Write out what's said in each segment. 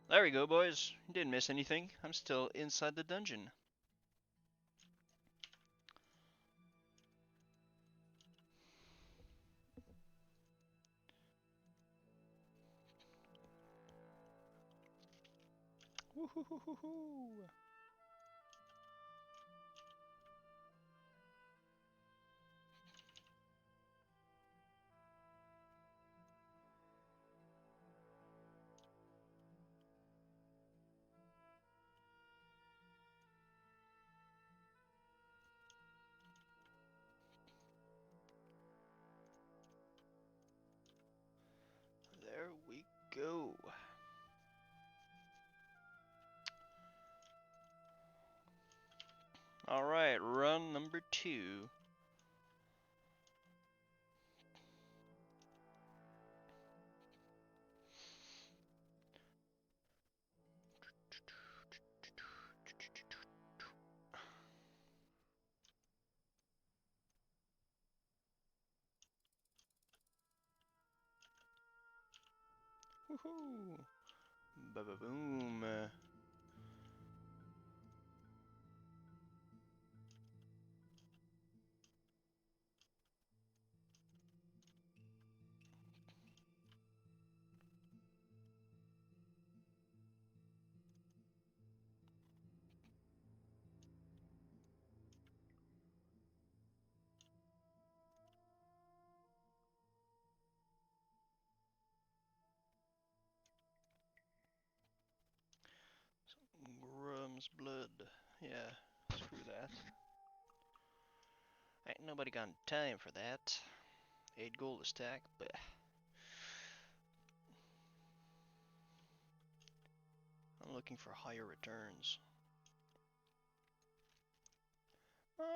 There we go, boys. Didn't miss anything. I'm still inside the dungeon. Woohoo! There we go. Alright, run number 2. Woohoo! Ba-ba-boom. Grum's blood. Yeah, screw that. Ain't nobody got time for that. 8 gold a stack, but I'm looking for higher returns.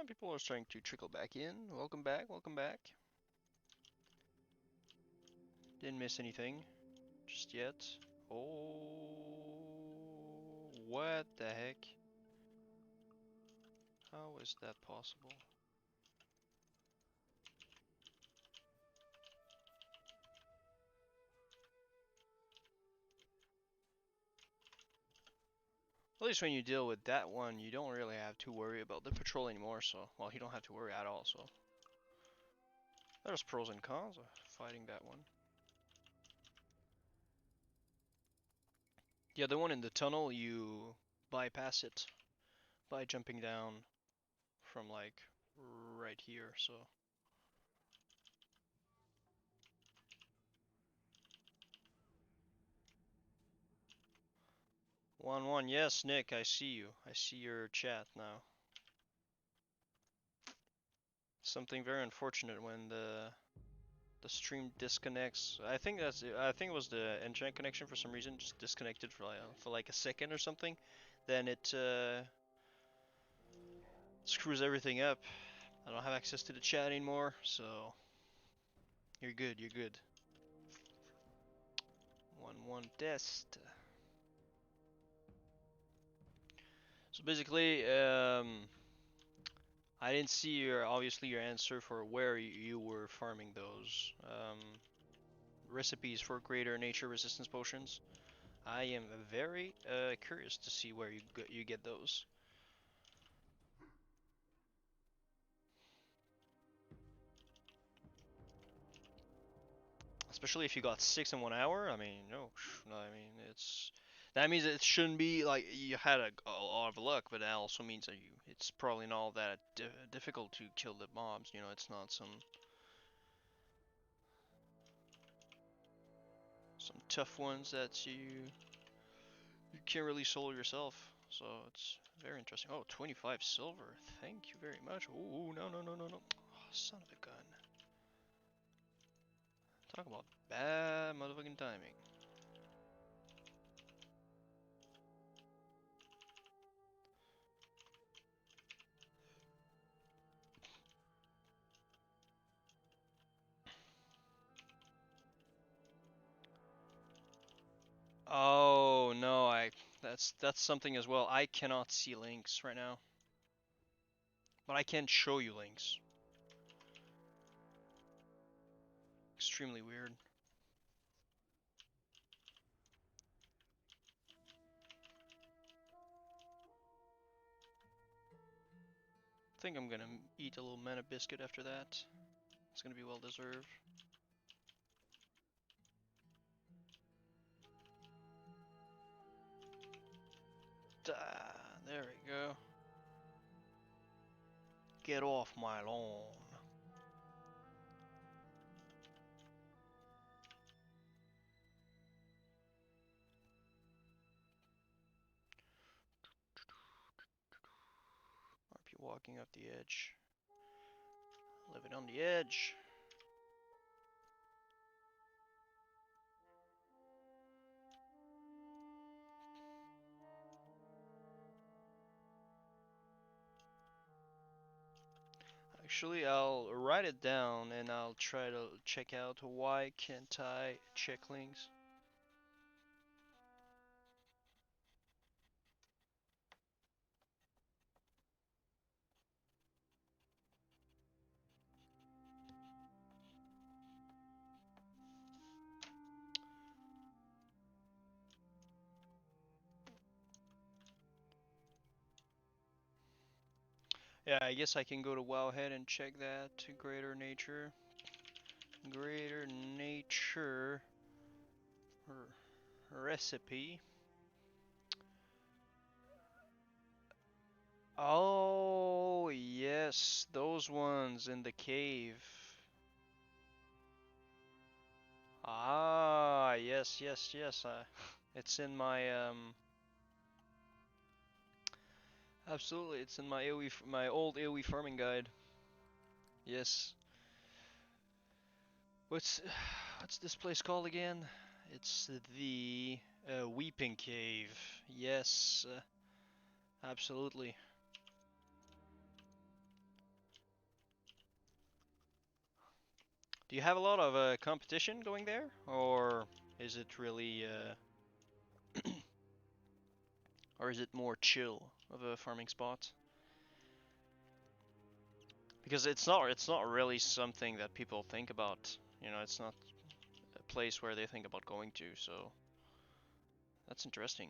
People are starting to trickle back in. Welcome back, welcome back. Didn't miss anything just yet. Oh, what the heck? How is that possible? At least when you deal with that one, you don't really have to worry about the patrol anymore, so, well, you don't have to worry at all, so. There's pros and cons of fighting that one. The other one in the tunnel, you bypass it by jumping down from, like, right here, so. 1-1, yes, Nick, I see you. I see your chat now. Something very unfortunate when the stream disconnects. I think it was the enchant connection for some reason just disconnected for like a second or something. Then it screws everything up. I don't have access to the chat anymore, so you're good. You're good. 1-1 test. So basically, I didn't see obviously your answer for where you were farming those recipes for greater nature resistance potions. I am very curious to see where you get those. Especially if you got 6 in 1 hour. I mean, no, I mean that means it shouldn't be like you had a lot of luck, but that also means that it's probably not all that difficult to kill the mobs. You know, it's not some tough ones that you can't really solo yourself. So it's very interesting. Oh, 25 silver. Thank you very much. Oh, no, no, no, no, no. Oh, son of a gun. Talk about bad motherfucking timing. Oh no, that's something as well. I cannot see links right now. But I can show you links. Extremely weird. think I'm gonna eat a little mana biscuit after that. It's gonna be well deserved. There we go. Get off my lawn. RP walking up the edge. Living on the edge. Actually, I'll write it down and I'll try to check out why can't I check links. Yeah, I guess I can go to Wowhead and check that to Greater Nature. Greater Nature recipe. Oh, yes, those ones in the cave. Ah, yes, yes, yes. It's in my absolutely, it's in my AoE, my old AoE farming guide. Yes. What's what's this place called again? It's the Weeping Cave. Yes, absolutely. Do you have a lot of competition going there, or is it really, or is it more chill of a farming spot? Because it's not really something that people think about. You know, it's not a place where they think about going to. So that's interesting.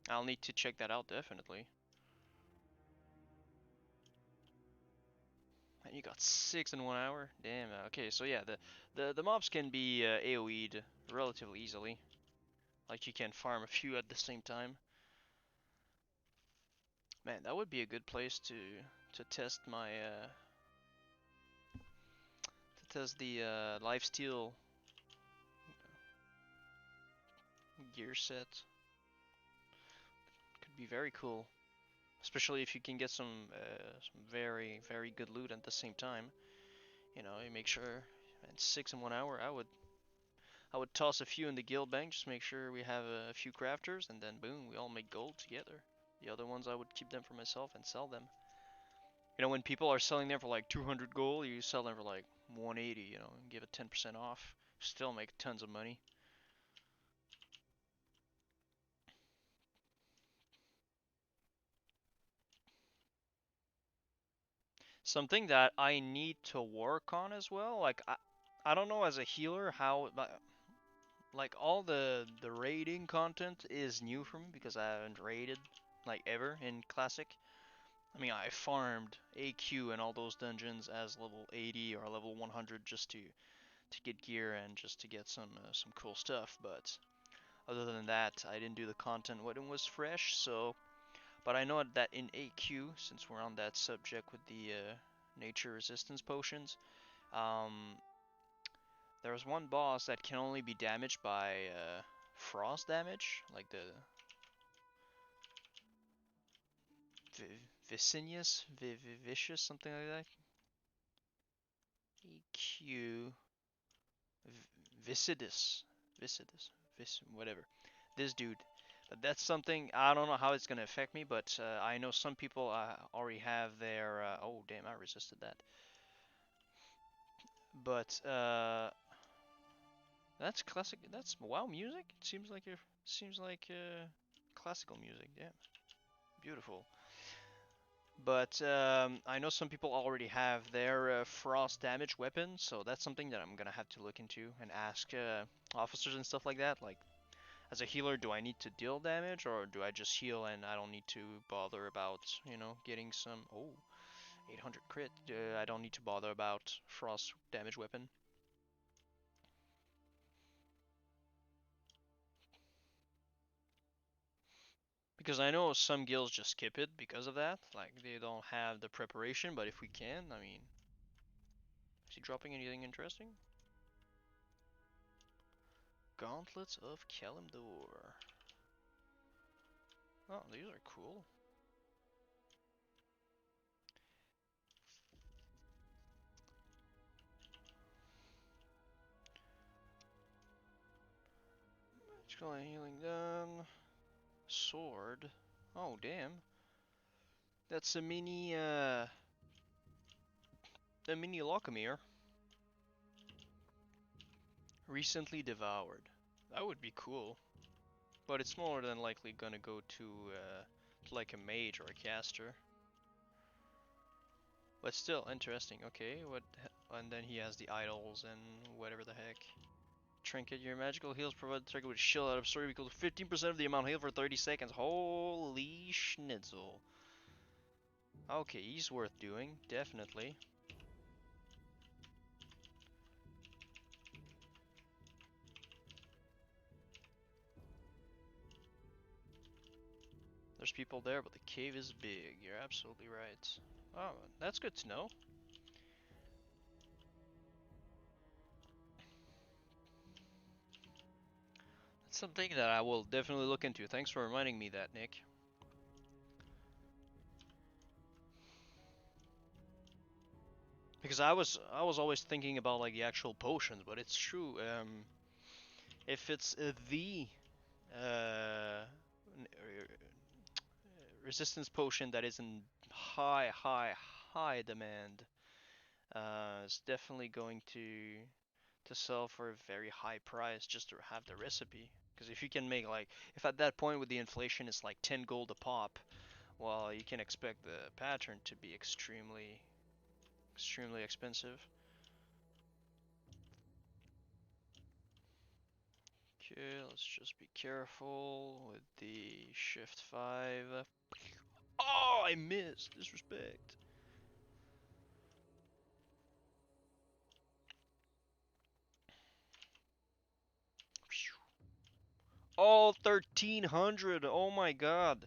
I'll need to check that out definitely. And you got 6 in 1 hour. Damn. Okay, so yeah, the mobs can be AoE'd relatively easily. Like you can farm a few at the same time. Man, that would be a good place to test my to test the lifesteal gear set. Could be very cool, especially if you can get some very good loot at the same time. You know, you make sure. And 6 in 1 hour, I would toss a few in the guild bank, just make sure we have a few crafters, and then boom, we all make gold together. The other ones I would keep them for myself and sell them. You know, when people are selling them for like 200 gold, you sell them for like 180, you know, and give it 10% off. Still make tons of money. Something that I need to work on as well, like I don't know as a healer how, like all the raiding content is new for me because I haven't raided like ever in Classic. I mean, I farmed AQ and all those dungeons as level 80 or level 100 just to get gear and just to get some cool stuff. But other than that, I didn't do the content when it was fresh. So, but I know that in AQ, since we're on that subject with the nature resistance potions, um, there's one boss that can only be damaged by frost damage, like the Vicinius, Vicious, something like that. EQ Vicidus, whatever. This dude. But that's something I don't know how it's gonna affect me, but I know some people already have their. Oh damn! I resisted that. But that's classic. That's WoW music. It seems like classical music. Damn, beautiful. But I know some people already have their frost damage weapon, so that's something that I'm gonna have to look into and ask officers and stuff like that. Like, as a healer, do I need to deal damage, or do I just heal and I don't need to bother about, getting some... Oh. 800 crit. I don't need to bother about frost damage weapon. Because I know some guilds just skip it because of that. Like, they don't have the preparation, but if we can, I mean... Is he dropping anything interesting? Gauntlets of Kalimdor. Oh, these are cool. Magical healing done. Sword. Oh, damn. That's a mini Bhelockharyh. Recently devoured. That would be cool. But it's more than likely gonna go to like a mage or a caster. But still interesting. Okay, what? And then he has the idols and whatever the heck. Trinket. Your magical heals provide the target with a shield out of story equal to 15% of the amount healed for 30 seconds. Holy schnitzel. Okay, he's worth doing, definitely. There's people there, but the cave is big. You're absolutely right. Oh, that's good to know. That's something that I will definitely look into. Thanks for reminding me that, Nick. Because I was always thinking about like the actual potions, but it's true. If it's the uh, resistance potion that is in high demand, it's definitely going to sell for a very high price just to have the recipe. Because if you can make like, if at that point with the inflation it's like 10 gold a pop, well, you can expect the pattern to be extremely expensive. Okay, let's just be careful with the shift 5. Oh, I missed! Disrespect. Oh, 1300! Oh my god!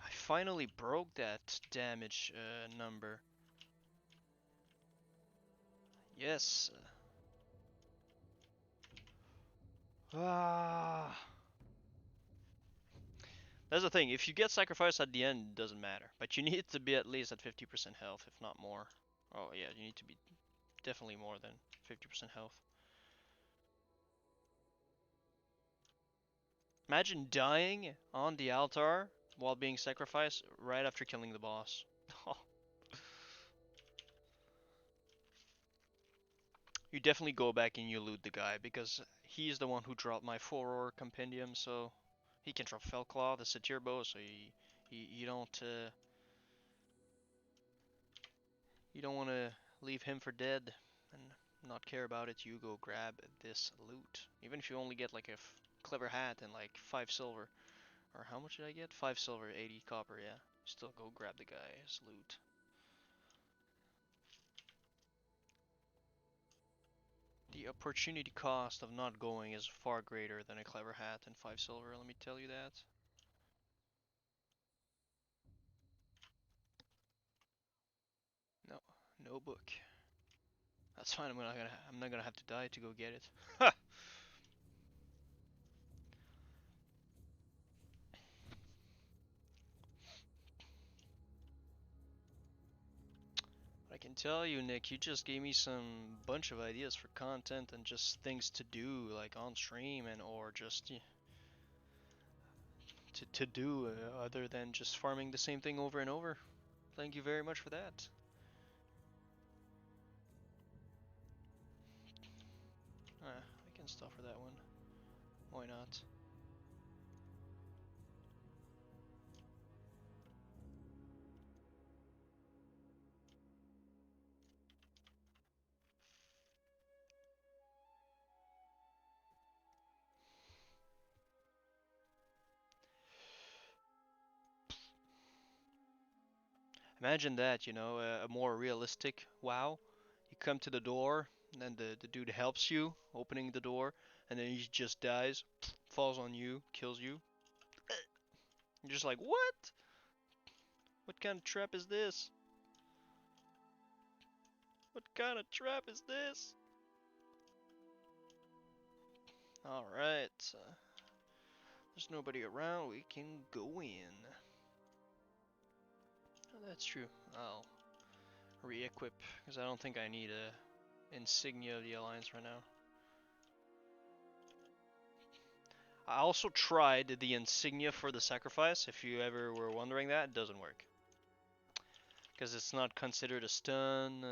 I finally broke that damage number. Yes. Ah. That's the thing, if you get sacrificed at the end, it doesn't matter. But you need to be at least at 50% health, if not more. Oh yeah, you need to be definitely more than 50% health. Imagine dying on the altar while being sacrificed right after killing the boss. You definitely go back and you loot the guy, because he's the one who dropped my 4-ore compendium, so he can drop Felclaw, the Satyr bow, so you don't want to leave him for dead and not care about it. You go grab this loot, even if you only get like a clever hat and like 5 silver, or how much did I get? 5 silver, 80 copper. Yeah, still go grab the guy's loot. The opportunity cost of not going is far greater than a clever hat and 5 silver, let me tell you that. No, no book. That's fine. I'm not gonna have to die to go get it. Ha! I can tell you, Nick, you just gave me some bunch of ideas for content and just things to do, like on stream and or just to do other than just farming the same thing over and over. Thank you very much for that. I can stop for that one. Why not? Imagine that, you know, a more realistic WoW. You come to the door, and then the dude helps you opening the door, and then he just dies, falls on you, kills you. You're just like, what? What kind of trap is this? What kind of trap is this? Alright, there's nobody around, we can go in. Oh, that's true. I'll re-equip, because I don't think I need a insignia of the Alliance right now. I also tried the insignia for the sacrifice, if you ever were wondering that, it doesn't work. Because it's not considered a stun,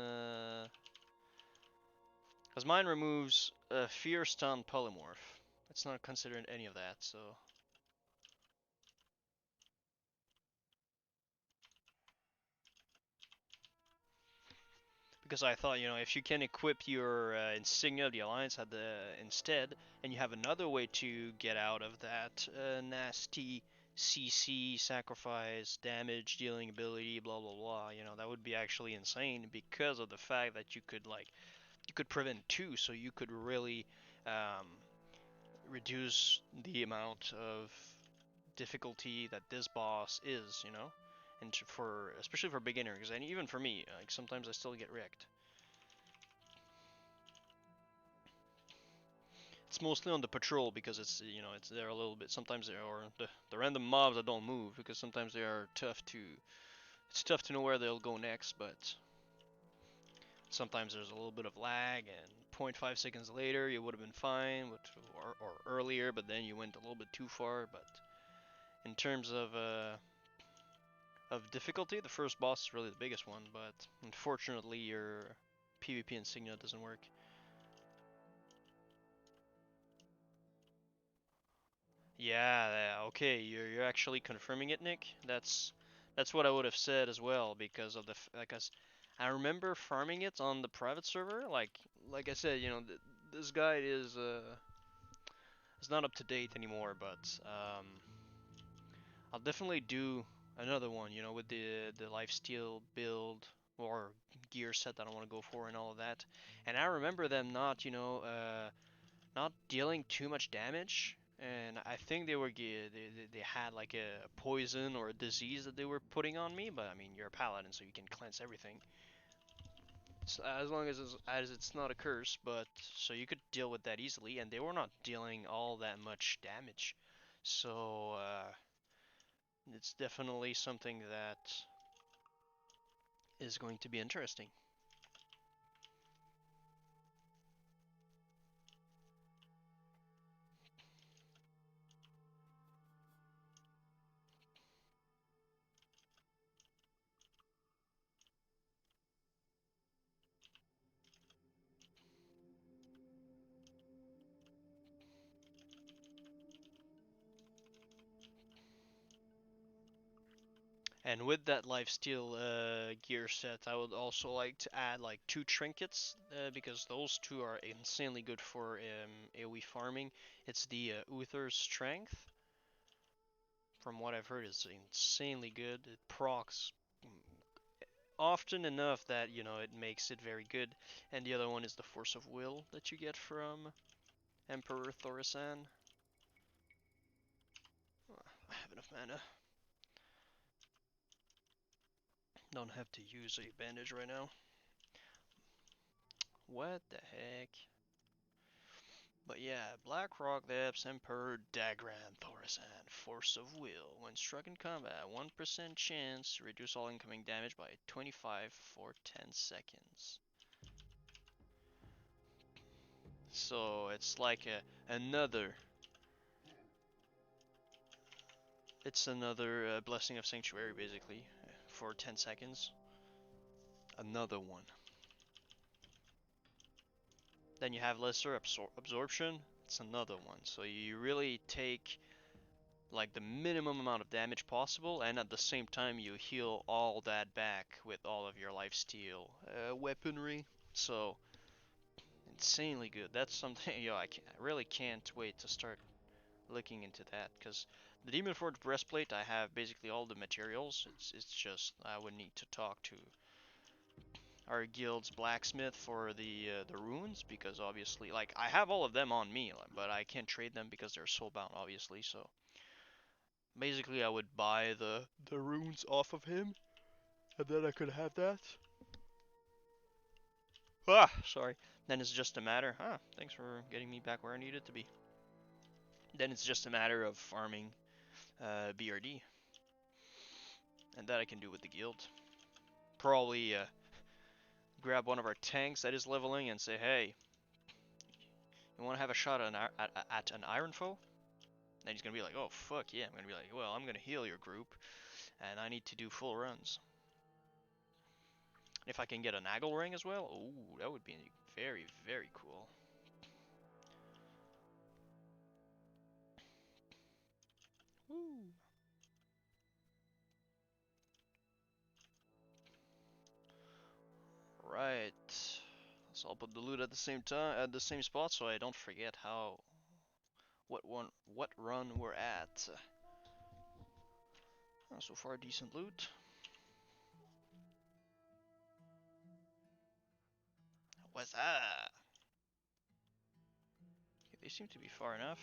because mine removes a fear stun polymorph. It's not considered any of that, so... Because I thought, you know, if you can equip your insignia of the Alliance at the instead, and you have another way to get out of that nasty CC, sacrifice, damage dealing ability, blah blah blah, you know, that would be actually insane because of the fact that you could, like, you could prevent two, so you could really reduce the amount of difficulty that this boss is, you know, and for especially for beginners, and even for me, like sometimes I still get wrecked. It's mostly on the patrol because it's, you know, it's there a little bit. Sometimes there are the random mobs that don't move because sometimes they are tough to. It's tough to know where they'll go next, but sometimes there's a little bit of lag, and 0.5 seconds later you would have been fine, or earlier, but then you went a little bit too far. But in terms of difficulty, the first boss is really the biggest one. But unfortunately, your PvP insignia doesn't work. Yeah, okay, you're actually confirming it, Nick. That's what I would have said as well because of the like I remember farming it on the private server. Like I said, you know, this guide is not up to date anymore, but I'll definitely do another one. You know, with the lifesteal build or gear set that I want to go for and all of that. And I remember them not, you know, not dealing too much damage, and I think they had like a poison or a disease that they were putting on me. But I mean, you're a paladin, so you can cleanse everything. So as long as it's not a curse, but so you could deal with that easily, and they were not dealing all that much damage. So it's definitely something that is going to be interesting. And with that lifesteal gear set, I would also like to add like two trinkets because those two are insanely good for AoE farming. It's the Uther's Strength. From what I've heard, is insanely good. It procs often enough that, you know, it makes it very good. And the other one is the Force of Will that you get from Emperor Thorisan. I have enough mana. Don't have to use a bandage right now. What the heck? But yeah, Blackrock, Depths, Emperor, Dagran, Thorisan, Force of Will. When struck in combat, 1% chance to reduce all incoming damage by 25 for 10 seconds. So it's like another. It's another Blessing of Sanctuary basically for 10 seconds. Another one. Then you have lesser absorption. It's another one. So you really take like the minimum amount of damage possible, and at the same time you heal all that back with all of your lifesteal weaponry. So insanely good. That's something I really can't wait to start looking into that, because the Demon Forge breastplate, I have basically all the materials. It's just I would need to talk to our guild's blacksmith for the runes, because obviously, like, I have all of them on me, but I can't trade them because they're soulbound, obviously. So basically, I would buy the runes off of him, and then I could have that. Ah, sorry. Then it's just a matter. Ah, thanks for getting me back where I needed to be. Then it's just a matter of farming BRD, and that I can do with the guild. Probably grab one of our tanks that is leveling and say, hey, you want to have a shot at an iron foe? And he's gonna be like, oh fuck yeah. I'm gonna be like, well, I'm gonna heal your group, and I need to do full runs. If I can get a Nagel ring as well, ooh, that would be very, very cool. Woo. Right. So I'll put the loot at the same time, at the same spot, so I don't forget what run we're at. So far, decent loot. What's that? Okay, they seem to be far enough.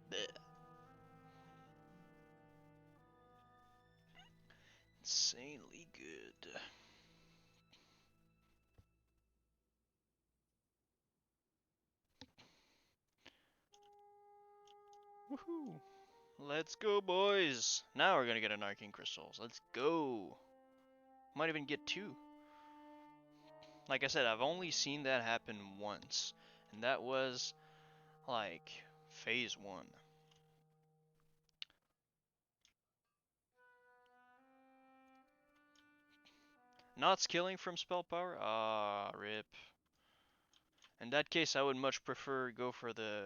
Blech. Insanely good. Woohoo! Let's go, boys! Now we're gonna get an Arcane Crystals. Let's go! Might even get 2. Like I said, I've only seen that happen once, and that was like phase 1. Not skilling from spell power? Ah, rip. In that case, I would much prefer go for the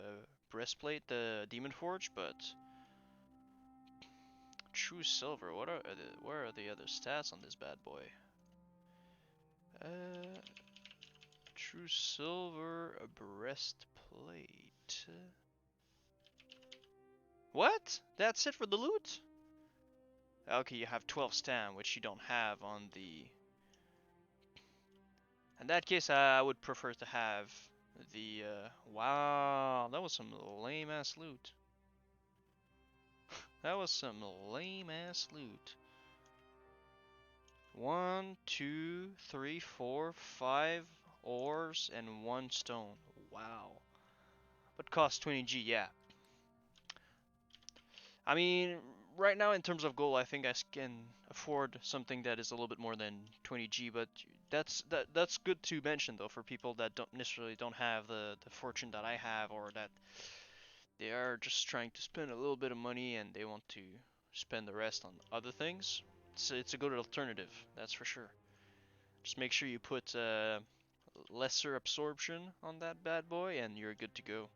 breastplate, the Demon Forge, but True Silver. Where are the other stats on this bad boy? True Silver breastplate. What? That's it for the loot? Okay, you have 12 stam, which you don't have on the. In that case, I would prefer to have the. Wow, that was some lame ass loot. That was some lame ass loot. 1, 2, 3, 4, 5 ores and 1 stone. Wow. But cost 20G, yeah. I mean, right now in terms of gold, I think I can afford something that is a little bit more than 20G, but that's good to mention though for people that don't necessarily don't have the fortune that I have, or that they are just trying to spend a little bit of money and they want to spend the rest on other things. It's a good alternative, that's for sure. Just make sure you put lesser absorption on that bad boy and you're good to go.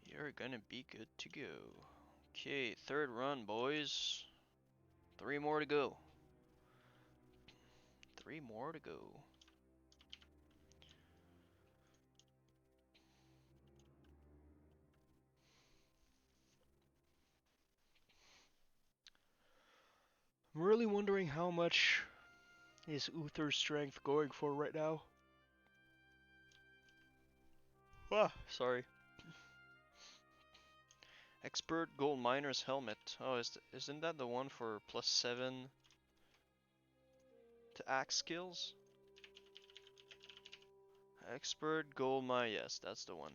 You're gonna be good to go. Okay, third run, boys. 3 more to go. 3 more to go. I'm really wondering how much is Uther's strength going for right now. Ah, sorry. Expert Gold Miner's Helmet. Oh, isn't that the one for +7 to axe skills? Expert Gold Mine, yes, that's the one.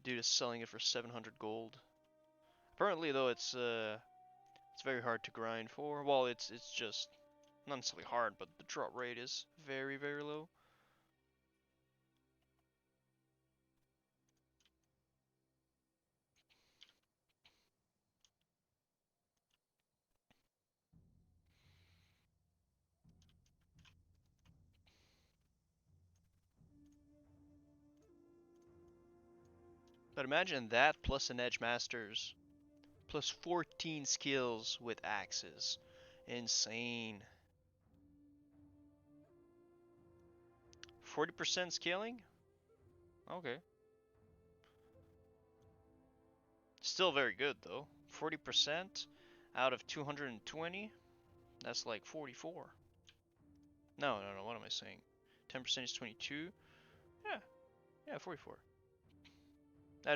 Dude is selling it for 700 gold. Apparently, though, it's very hard to grind for. Well, it's just not necessarily hard, but the drop rate is very, very low. But imagine that plus an Edge Masters plus 14 skills with axes. Insane. 40% scaling? Okay. Still very good though. 40% out of 220? That's like 44. No, what am I saying? 10% is 22? Yeah, 44.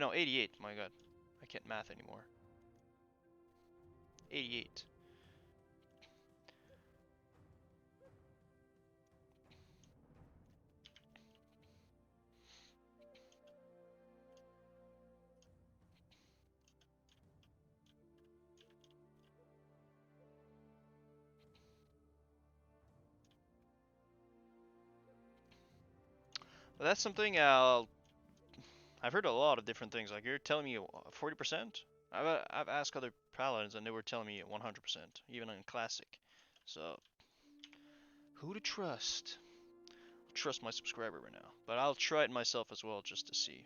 No, 88, my god. I can't math anymore. 88. But that's something I've heard a lot of different things. Like you're telling me 40%? I've asked other paladins and they were telling me 100%, even in classic. So who to trust? I'll trust my subscriber right now, but I'll try it myself as well just to see.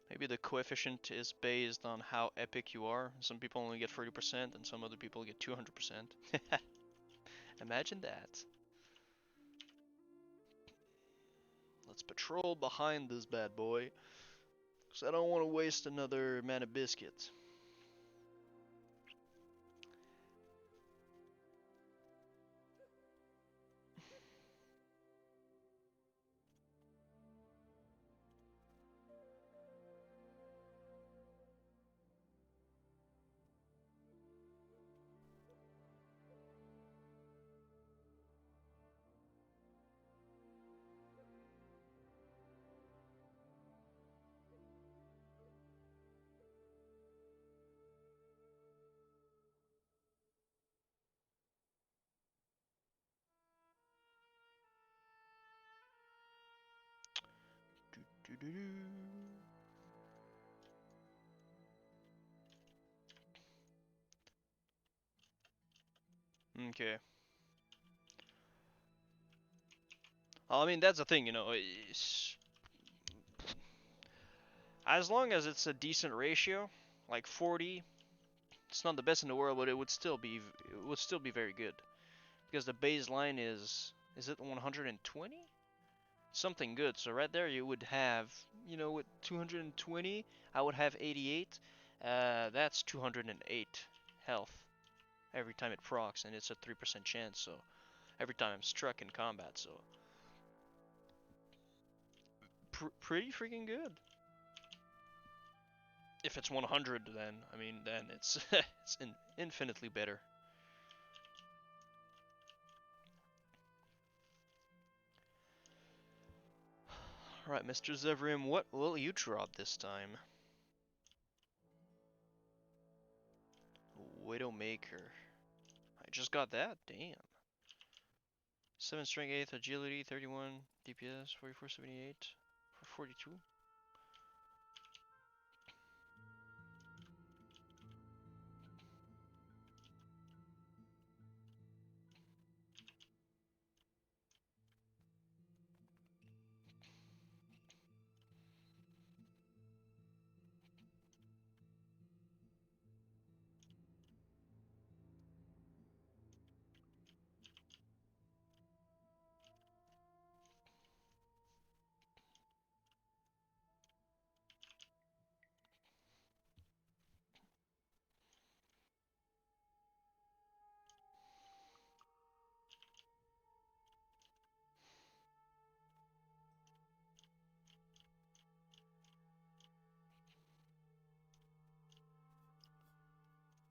Maybe the coefficient is based on how epic you are. Some people only get 40% and some other people get 200%. Imagine that. Let's patrol behind this bad boy. Because I don't want to waste another mana biscuit. Okay. Well, I mean, that's the thing, you know. As long as it's a decent ratio, like 40, it's not the best in the world, but it would still be very good. Because the baseline is it 120? Something good. So right there you would have, with 220, I would have 88. That's 208 health every time it procs, and it's a 3% chance. So every time I'm struck in combat, so pretty freaking good. If it's 100, then it's it's infinitely better. Alright, Mr. Zevrim, what will you drop this time? Widowmaker. I just got that? Damn. 7 strength, 8 agility, 31 DPS, 44, 78, for 42.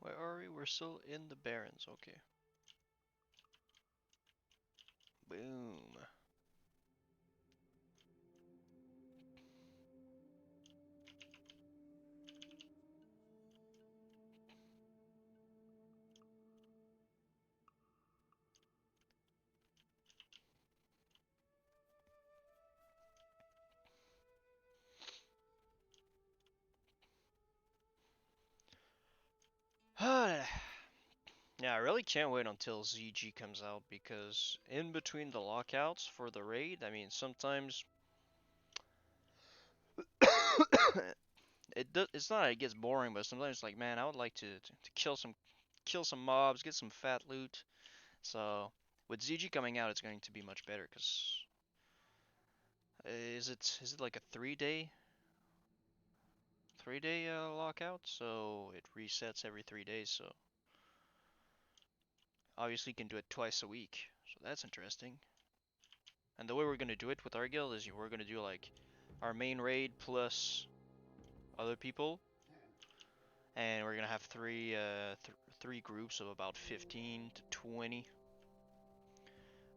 Where are we? We're still in the Barrens, okay. Boom. Yeah, I really can't wait until ZG comes out because in between the lockouts for the raid, I mean, sometimes it's not that it gets boring, but sometimes it's like, man, I would like to kill some mobs, get some fat loot. So with ZG coming out, it's going to be much better because is it like a 3 day lockout? So it resets every 3 days. So obviously you can do it twice a week. So that's interesting. And the way we're gonna do it with our guild is we're gonna do like our main raid plus other people, and we're gonna have three groups of about 15 to 20,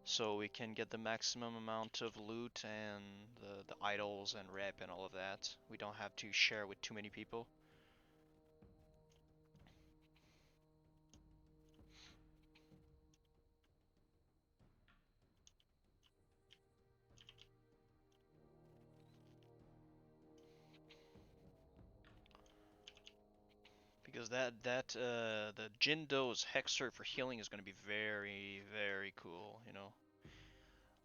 so we can get the maximum amount of loot and the idols and rep and all of that. We don't have to share with too many people. Because the Jindo's Hexer for healing is gonna be very, very cool, you know.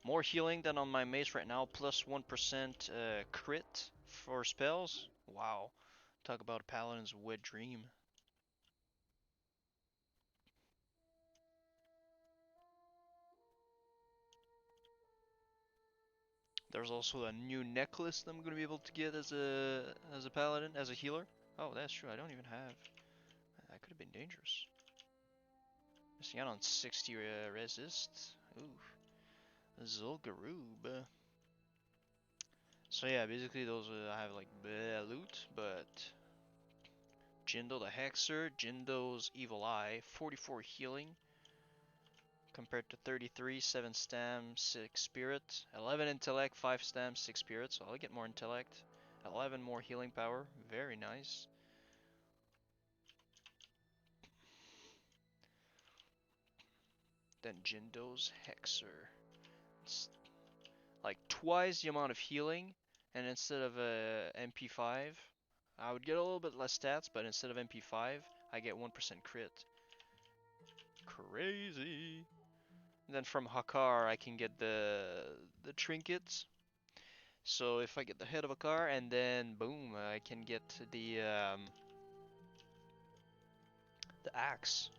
More healing than on my mace right now, plus 1% crit for spells. Wow. Talk about a paladin's wet dream. There's also a new necklace that I'm gonna be able to get as a paladin, as a healer. Oh, that's true. I don't even have. That could have been dangerous. Missing out on 60 resist. Ooh, Zul'Gurub. So yeah, basically those I have like bleh loot, but Jindo the Hexer, Jindo's Evil Eye, 44 healing compared to 33, 7 stam, 6 spirit, 11 intellect, 5 stam, 6 spirit, so I'll get more intellect, 11 more healing power, very nice. Then Jindo's Hexer, it's like twice the amount of healing, and instead of MP5, I would get a little bit less stats, but instead of MP5, I get 1% crit. Crazy. And then from Hakar, I can get the trinkets. So if I get the head of a car, and then boom, I can get the axe.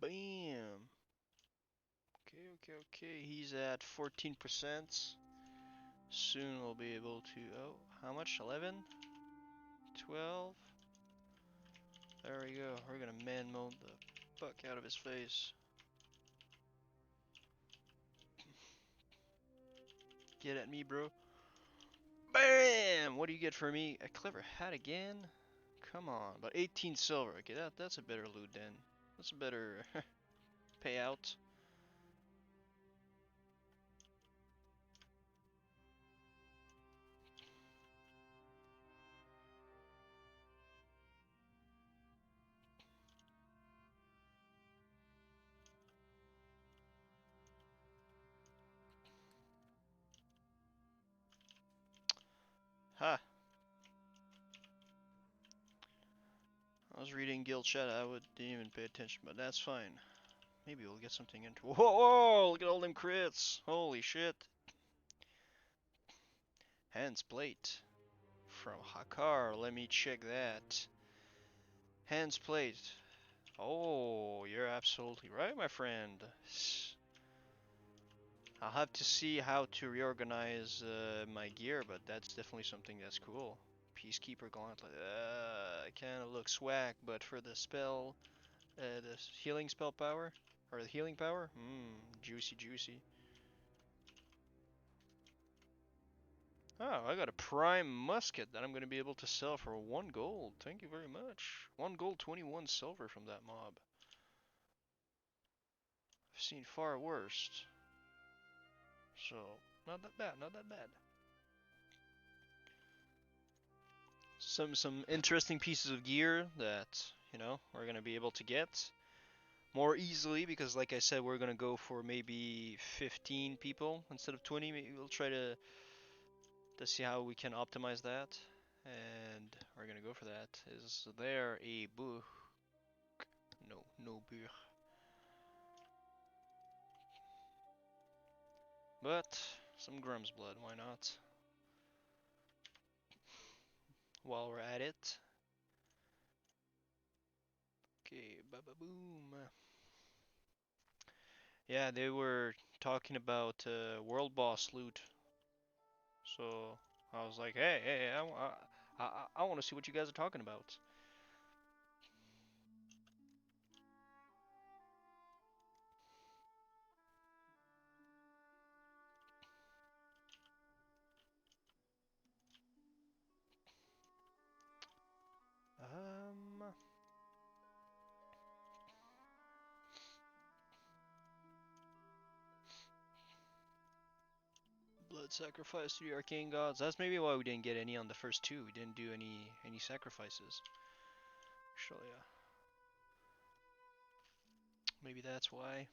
Bam. Okay. He's at 14%. Soon we'll be able to. Oh, how much? 11? 12? There we go. We're gonna man mode the fuck out of his face. Get at me, bro. Bam! What do you get for me? A clever hat again? Come on, but 18 silver. Okay, that's a better loot then. That's a better payout. Ha! I was reading guild chat. Didn't even pay attention, but that's fine. Maybe we'll get something into. Whoa! Look at all them crits! Holy shit! Hands plate from Hakar. Let me check that. Hands plate. Oh, you're absolutely right, my friend. I'll have to see how to reorganize my gear, but that's definitely something that's cool. Peacekeeper Gauntlet. It kind of looks whack, but for the spell, the healing spell power, Or the healing power? Juicy, juicy. Oh, I got a prime musket that I'm going to be able to sell for 1 gold. Thank you very much. 1 gold, 21 silver from that mob. I've seen far worse. So, not that bad, not that bad. Some interesting pieces of gear that, you know, we're going to be able to get more easily because like I said, we're going to go for maybe 15 people instead of 20. Maybe we'll try to see how we can optimize that. And we're going to go for that. Is there a book? No, no book. But some Grum's blood, why not? While we're at it. Okay, ba-ba-boom. Yeah, they were talking about world boss loot. So I was like, hey, I want to see what you guys are talking about. Blood sacrifice to the arcane gods. That's maybe why we didn't get any on the first two. We didn't do any sacrifices. Actually, yeah. Maybe that's why.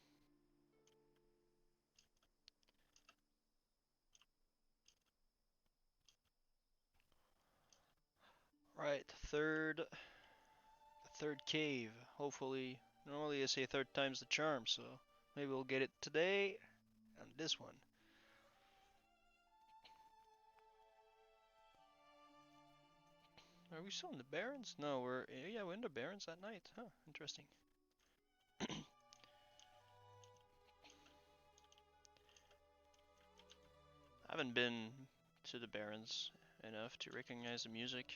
Right, the third cave. Hopefully, normally I say third time's the charm, so maybe we'll get it today and this one. Are we still in the Barrens? No, we're in the Barrens that night. Huh, interesting. I haven't been to the Barrens enough to recognize the music.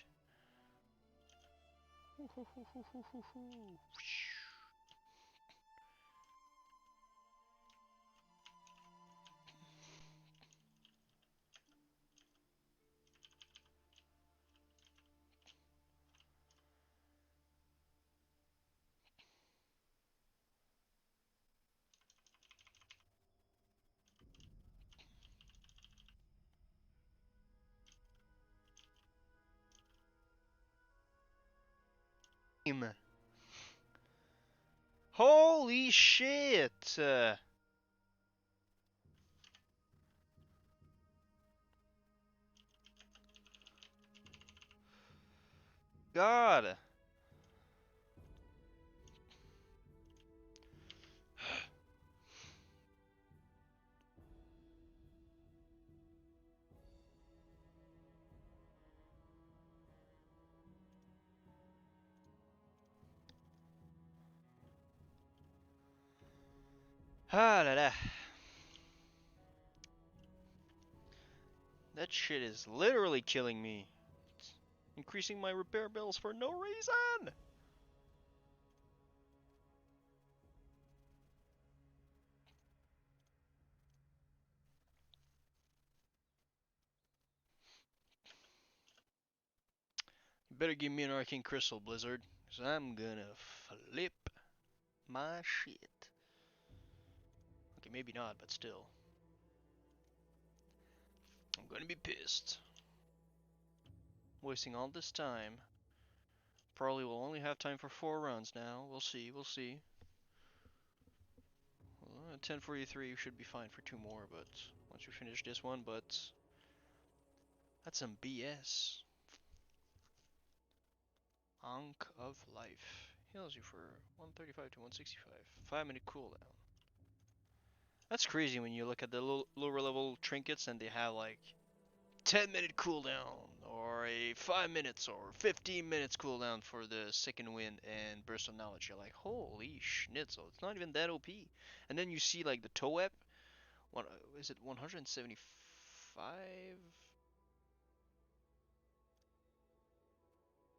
Holy shit! God! Ah la la. That shit is literally killing me. It's increasing my repair bills for no reason! You better give me an arcane crystal, Blizzard, cause I'm gonna flip my shit. Okay, maybe not, but still. I'm gonna be pissed. Wasting all this time. Probably will only have time for 4 rounds now. We'll see, we'll see. Well, 10:43 should be fine for 2 more, but once we finish this one, but that's some BS. Ankh of Life. Heals you for 135 to 165. 5-minute cooldown. That's crazy when you look at the lower level trinkets and they have like 10-minute cooldown or a 5 minutes or 15 minutes cooldown for the second wind and burst of knowledge. You're like, holy schnitzel, it's not even that OP. And then you see like the Toep, what is it, 175?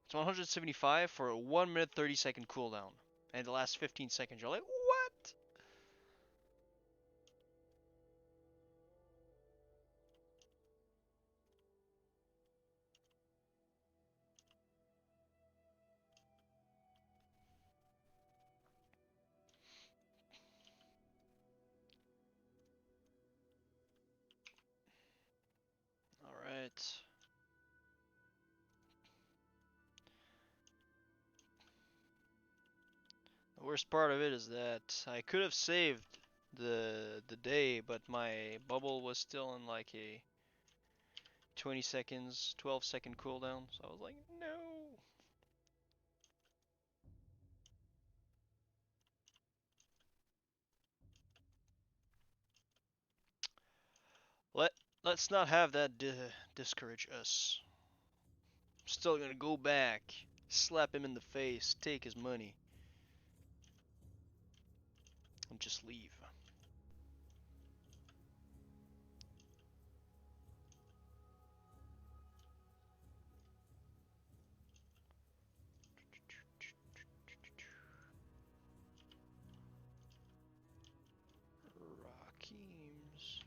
It's 175 for a 1 minute 30 second cooldown. And the last 15 seconds you're like, what? worst part of it is that I could have saved the day, but my bubble was still in like a 20 seconds, 12-second cooldown, so I was like, no. Let's not have that discourage us. I'm still gonna go back, slap him in the face, take his money, and just leave. Rockies.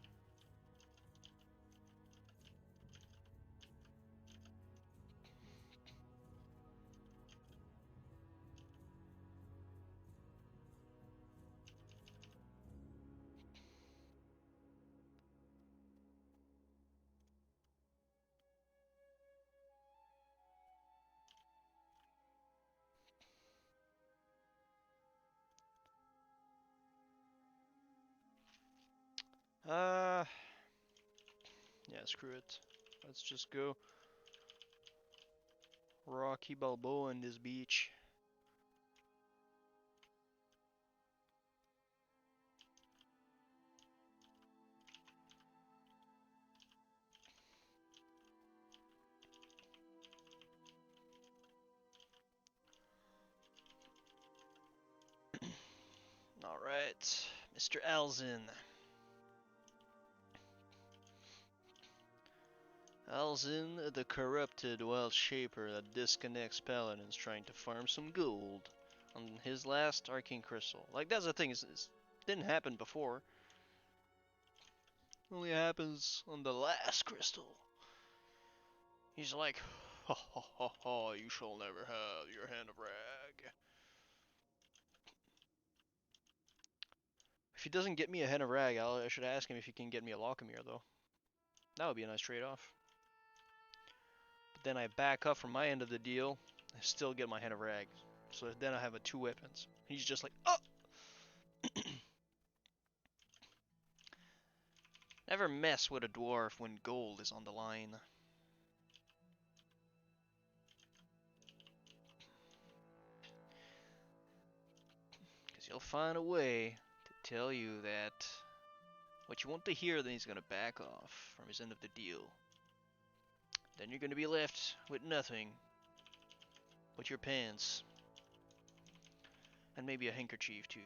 Uh, yeah, screw it. Let's just go Rocky Balboa in this beach. Alright, Mr. Alzin. Alzin, the corrupted wild shaper that disconnects paladins trying to farm some gold on his last arcane crystal. Like, that's the thing, it didn't happen before. Only happens on the last crystal. He's like, ha ha ha ha, you shall never have your hand of rag. If he doesn't get me a hand of rag, I should ask him if he can get me a Bhelockharyh though. That would be a nice trade-off. But then I back up from my end of the deal, I still get my hand of rag. So then I have a 2 weapons. He's just like, oh! Never mess with a dwarf when gold is on the line. Because he'll find a way to tell you that what you want to hear, then he's going to back off from his end of the deal. Then you're going to be left with nothing but your pants. And maybe a handkerchief too.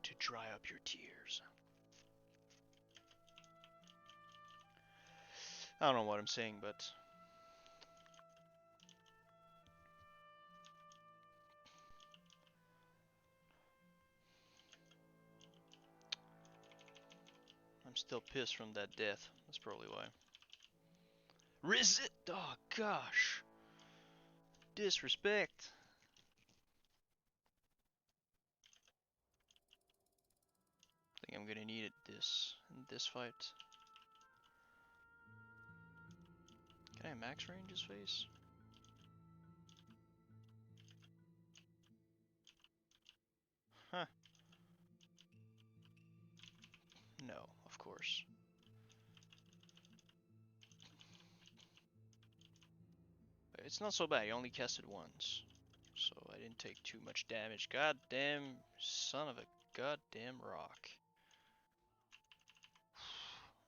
To dry up your tears. I don't know what I'm saying, but I'm still pissed from that death. That's probably why. Resist! Oh gosh. Disrespect. I think I'm gonna need it in this fight. Can I max range his face? Huh. No, of course. But it's not so bad, he only cast it once. So I didn't take too much damage. Goddamn son of a goddamn rock.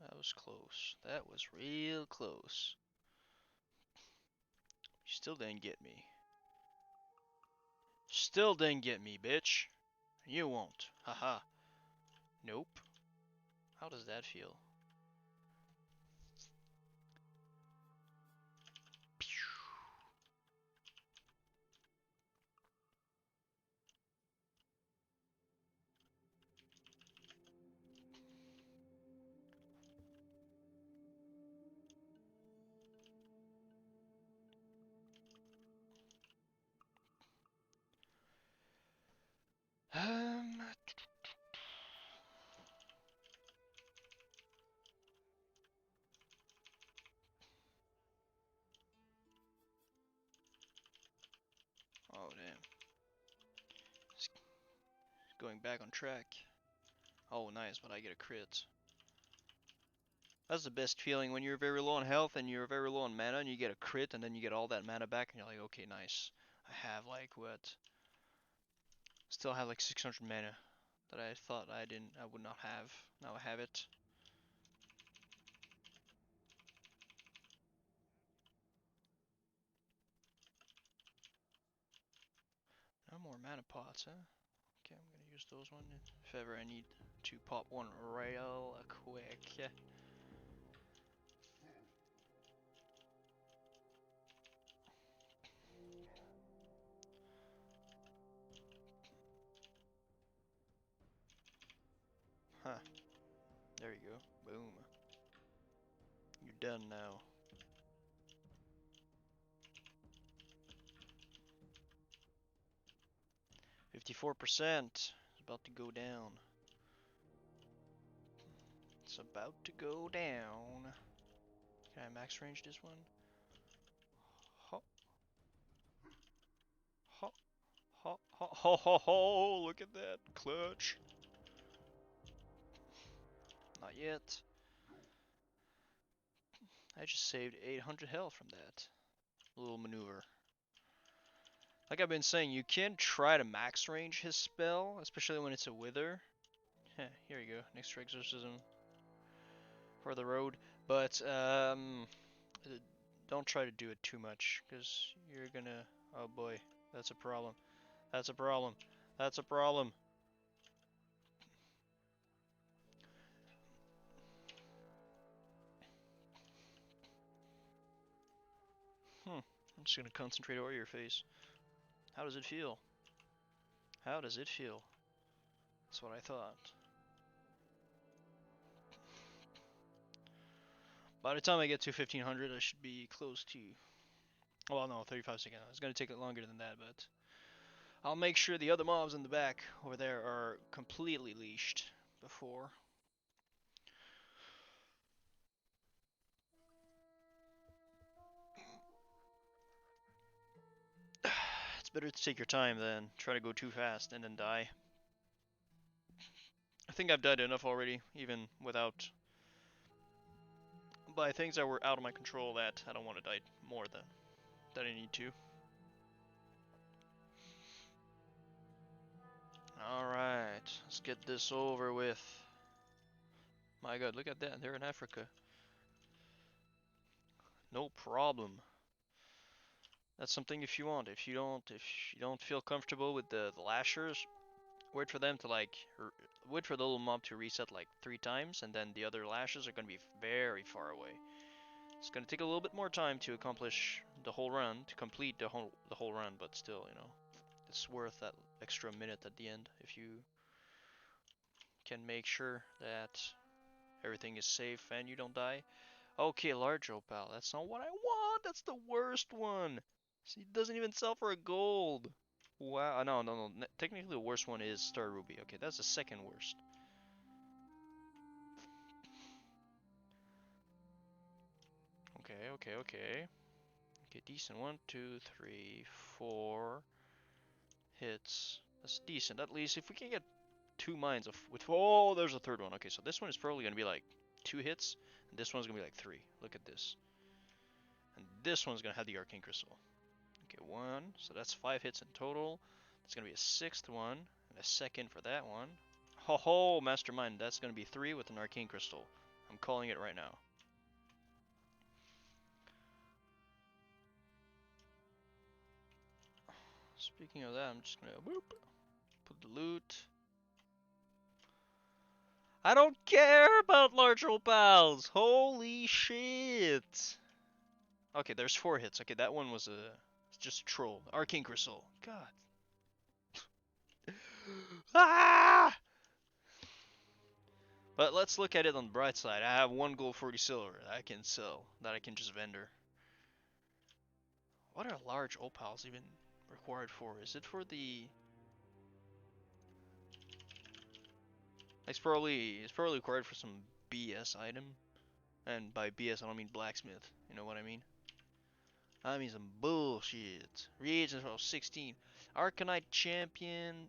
That was close. That was real close. You still didn't get me. Still didn't get me, bitch. You won't. Haha. Nope. How does that feel? Um, going back on track. Oh, nice, but I get a crit. That's the best feeling when you're very low on health and you're very low on mana and you get a crit and then you get all that mana back and you're like, okay, nice. I have like what? Still have like 600 mana that I thought I would not have. Now I have it. No more mana pots, huh? Okay, I'm gonna use those one if ever I need to pop one real quick. Huh. There you go. Boom. You're done now. 54%. It's about to go down. It's about to go down. Can I max range this one? Ho, ho, ho, ho, ho, ho, ho. Look at that. Clutch. Not yet. I just saved 800 health from that little maneuver. Like I've been saying, you can try to max range his spell, especially when it's a wither. Here you go, next exorcism for the road. But don't try to do it too much, because you're gonna. Oh boy, that's a problem. That's a problem. That's a problem. I'm just gonna concentrate over your face. How does it feel? How does it feel? That's what I thought. By the time I get to 1500, I should be close to. Well, no, 35 seconds. It's gonna take longer than that, but I'll make sure the other mobs in the back over there are completely leashed before. It's better to take your time than try to go too fast and then die. I think I've died enough already, even without by things that were out of my control that I don't want to die more than I need to. Alright, let's get this over with. My god, look at that, they're in Africa. No problem. That's something if you want. If you don't feel comfortable with the lashers, wait for them to wait for the little mob to reset like 3 times, and then the other lashes are gonna be very far away. It's gonna take a little bit more time to accomplish the whole run, to complete the whole run, but still, you know, it's worth that extra minute at the end if you can make sure that everything is safe and you don't die. Okay, large opal. That's not what I want. That's the worst one. See, it doesn't even sell for a gold. Wow. No, no, no. Technically, the worst one is Star Ruby. Okay, that's the second worst. Okay, okay, okay. Okay, decent. 1, 2, 3, 4 hits. That's decent. At least if we can get 2 mines of with. Oh, there's a third one. Okay, so this one is probably gonna be like 2 hits, and this one's gonna be like 3. Look at this. And this one's gonna have the arcane crystal. Okay, 1. So that's 5 hits in total. That's gonna be a 6th one, and a second for that one. Ho ho, mastermind. That's gonna be 3 with an arcane crystal. I'm calling it right now. Speaking of that, I'm just gonna whoop, put the loot. I don't care about large opals. Holy shit. Okay, there's 4 hits. Okay, that one was just a troll. Arcane crystal. God. Ah! But let's look at it on the bright side. I have 1 gold, 40 silver that I can sell, that I can just vendor. What are large opals even required for? Is it for the... It's probably required for some BS item. And by BS I don't mean blacksmith. You know what I mean? I mean some bullshit. Reagents level 16. Arcanite champion.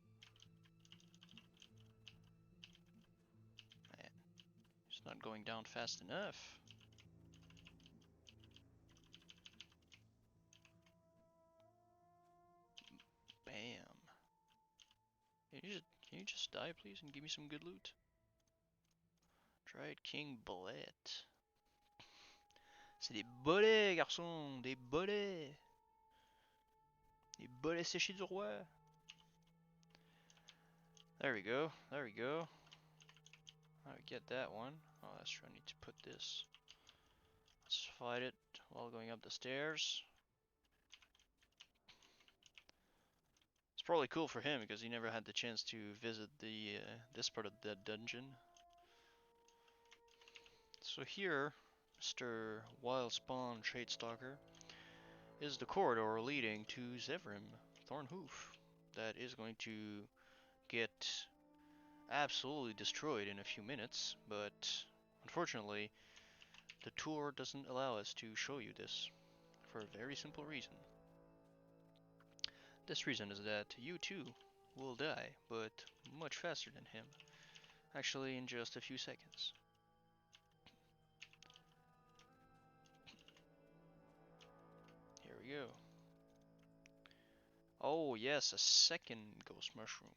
It's not going down fast enough. Bam. Can you just die, please, and give me some good loot? Tried King Bullet. C'est des bolets, garçon, des bolets. Des bolets séchés du roi. There we go, there we go. I get that one. Oh, that's true, I need to put this. Let's fight it while going up the stairs. It's probably cool for him because he never had the chance to visit the this part of the dungeon. So here, Mr. Wildspawn Shadestalker is the corridor leading to Zevrim Thornhoof that is going to get absolutely destroyed in a few minutes, but unfortunately the tour doesn't allow us to show you this for a very simple reason. This reason is that you too will die, but much faster than him. Actually, in just a few seconds. Here we go. Oh yes, a second ghost mushroom.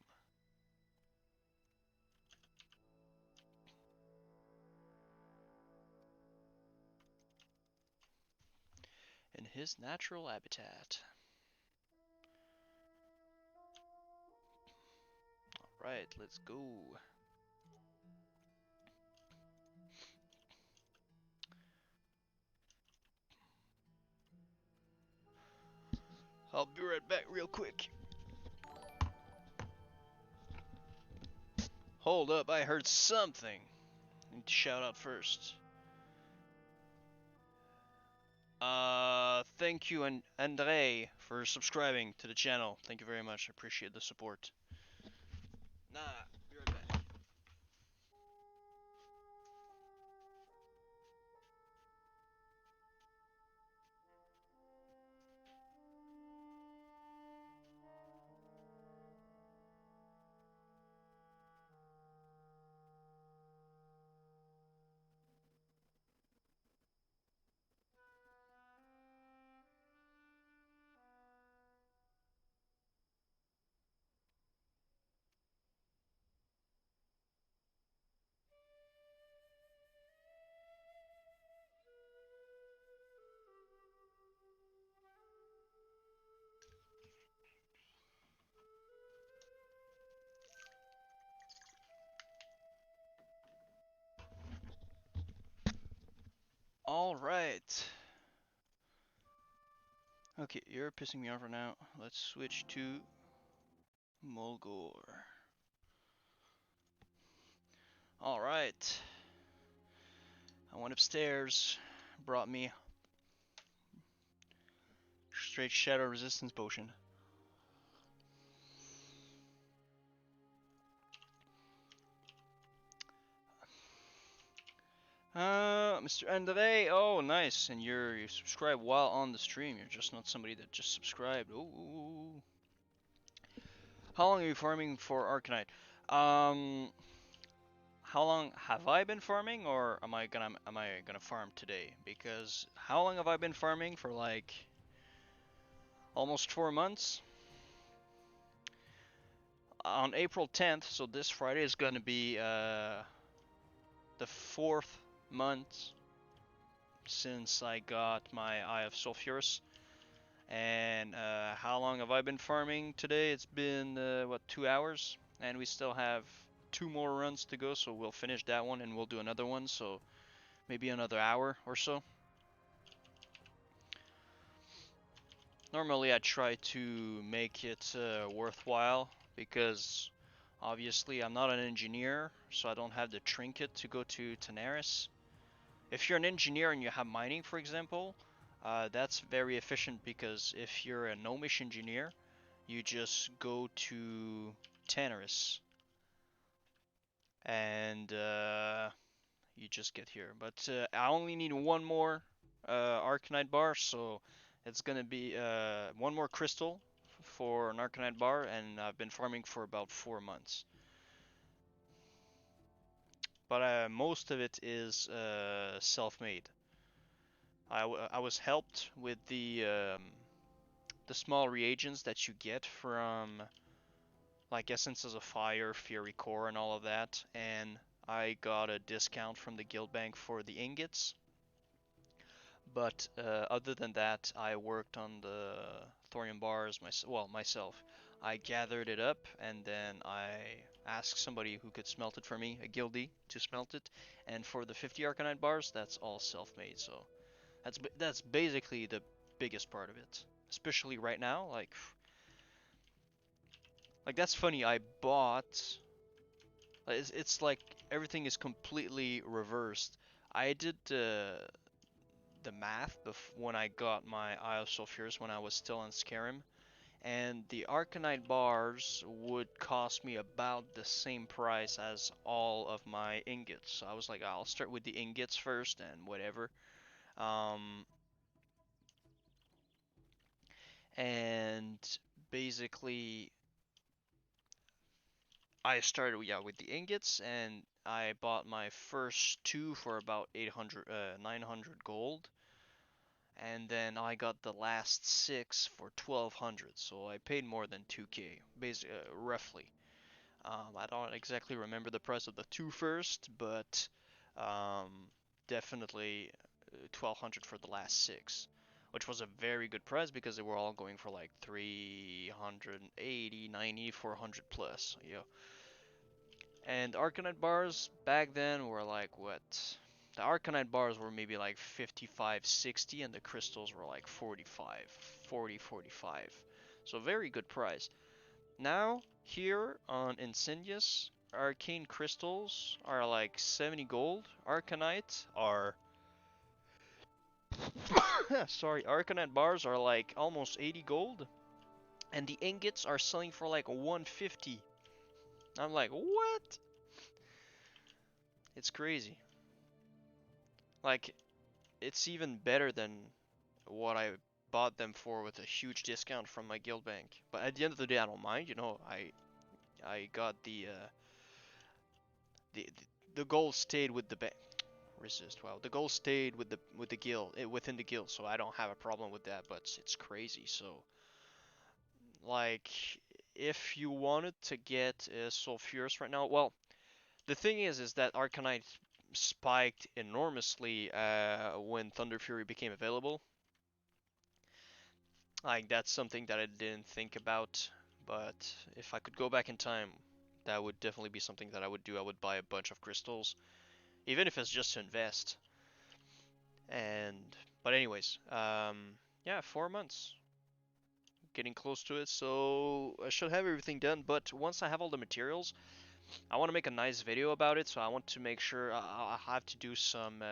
In his natural habitat. Alright, let's go. I'll be right back real quick. Hold up, I heard something. I need to shout out first. Thank you, Andre, for subscribing to the channel. Thank you very much. I appreciate the support. Nah, be right back. Alright. Okay, you're pissing me off right now. Let's switch to Mulgore. Alright. I went upstairs, brought me straight shadow resistance potion. Mr. Andre, oh nice, and you subscribe while on the stream. You're just not somebody that just subscribed. Ooh. How long are you farming for Arcanite? How long have I been farming, or am I gonna farm today? Because how long have I been farming? For like almost 4 months. On April 10th, so this Friday is gonna be the 4th month since I got my Eye of Sulfurous. And how long have I been farming today? It's been what, 2 hours, and we still have 2 more runs to go, so we'll finish that one and we'll do another one, so maybe another hour or so. Normally I try to make it worthwhile, because obviously I'm not an engineer, so I don't have the trinket to go to Tanaris. If you're an engineer and you have mining, for example, that's very efficient, because if you're a gnomish engineer, you just go to Tanaris and you just get here. But I only need one more Arcanite bar, so it's gonna be one more crystal for an Arcanite bar, and I've been farming for about 4 months. but most of it is self-made. I was helped with the small reagents that you get from like Essences of Fire, Fury Core, and all of that, and I got a discount from the guild bank for the ingots. But other than that, I worked on the thorium bars myself. I gathered it up and then I asked somebody who could smelt it for me, a guildie, to smelt it. And for the 50 Arcanite bars, that's all self-made. So that's basically the biggest part of it. Especially right now, like that's funny. I bought. It's like everything is completely reversed. I did the math when I got my Eye of Sulphurus when I was still on Skyrim, and the Arcanite bars would cost me about the same price as all of my ingots. So I was like, I'll start with the ingots first and whatever. Um, and basically, I started with the ingots, and I bought my first two for about 800, 900 gold, and then I got the last six for 1200. So I paid more than 2k, basically, roughly. I don't exactly remember the price of the two first, but um, definitely 1200 for the last six, which was a very good price because they were all going for like 380, 90, 400 plus. Yeah. And Arcanite bars back then were like what? The Arcanite bars were maybe like 55, 60, and the crystals were like 45, 40, 45. So very good price. Now, here on Incendius, Arcane crystals are like 70 gold. Arcanite are sorry, Arcanite bars are like almost 80 gold, and the ingots are selling for like 150. I'm like, what? It's crazy. Like, it's even better than what I bought them for with a huge discount from my guild bank. But at the end of the day, I don't mind. You know, I got the the gold stayed with the bank. Resist. Wow, the gold stayed with the guild within the guild, so I don't have a problem with that. But it's crazy. So like, if you wanted to get sulfurous right now, well, the thing is that Arcanite spiked enormously when Thunder Fury became available. Like that's something that I didn't think about, but if I could go back in time, that would definitely be something that I would do. I would buy a bunch of crystals, even if it's just to invest. And but anyways, yeah, 4 months, getting close to it, so I should have everything done. But once I have all the materials, I want to make a nice video about it. So I want to make sure I have to do some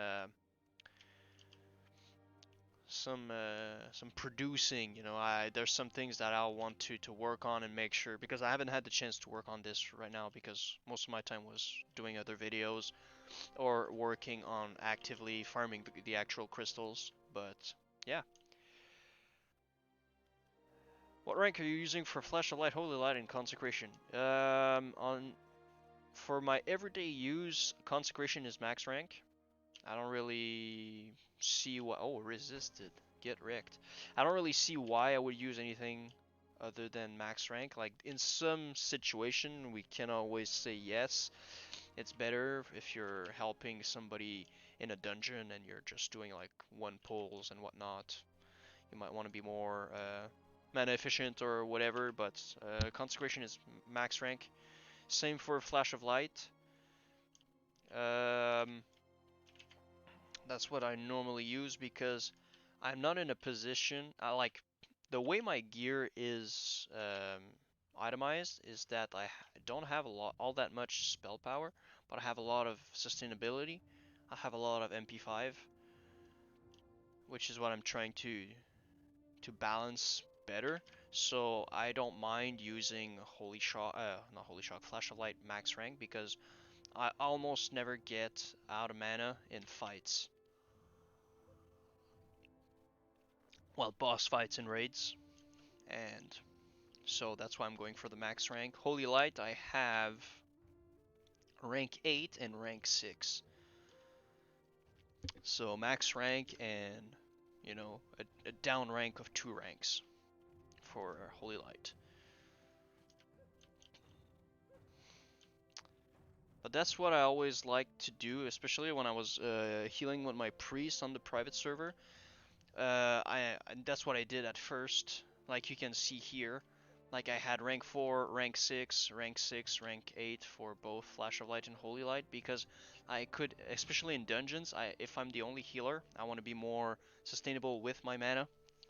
producing. You know, there's some things that I'll want to work on and make sure, because I haven't had the chance to work on this right now because most of my time was doing other videos or working on actively farming the actual crystals. But yeah. What rank are you using for Flash of Light, Holy Light, and Consecration? On For my everyday use, Consecration is max rank. I don't really see what. Oh, resisted. Get wrecked. I don't really see why I would use anything other than max rank. Like in some situation, we can always say yes. It's better if you're helping somebody in a dungeon and you're just doing like one pulls and whatnot. You might want to be more mana efficient or whatever, but Consecration is max rank. Same for Flash of Light. Um, that's what I normally use because I'm not in a position. I like the way my gear is itemized is that I don't have all that much spell power, but I have a lot of sustainability. I have a lot of MP5, which is what I'm trying to balance better. So I don't mind using Holy Shock, not Holy Shock, Flash of Light max rank because I almost never get out of mana in fights. Well, boss fights and raids, and so that's why I'm going for the max rank. Holy Light I have rank 8 and rank 6. So max rank and, you know, a down rank of 2 ranks for Holy Light. But that's what I always liked to do, especially when I was healing with my priest on the private server. That's what I did at first. Like you can see here, like I had rank 4, rank 6, rank 6, rank 8 for both Flash of Light and Holy Light, because I could, especially in dungeons, if I'm the only healer, I want to be more sustainable with my mana.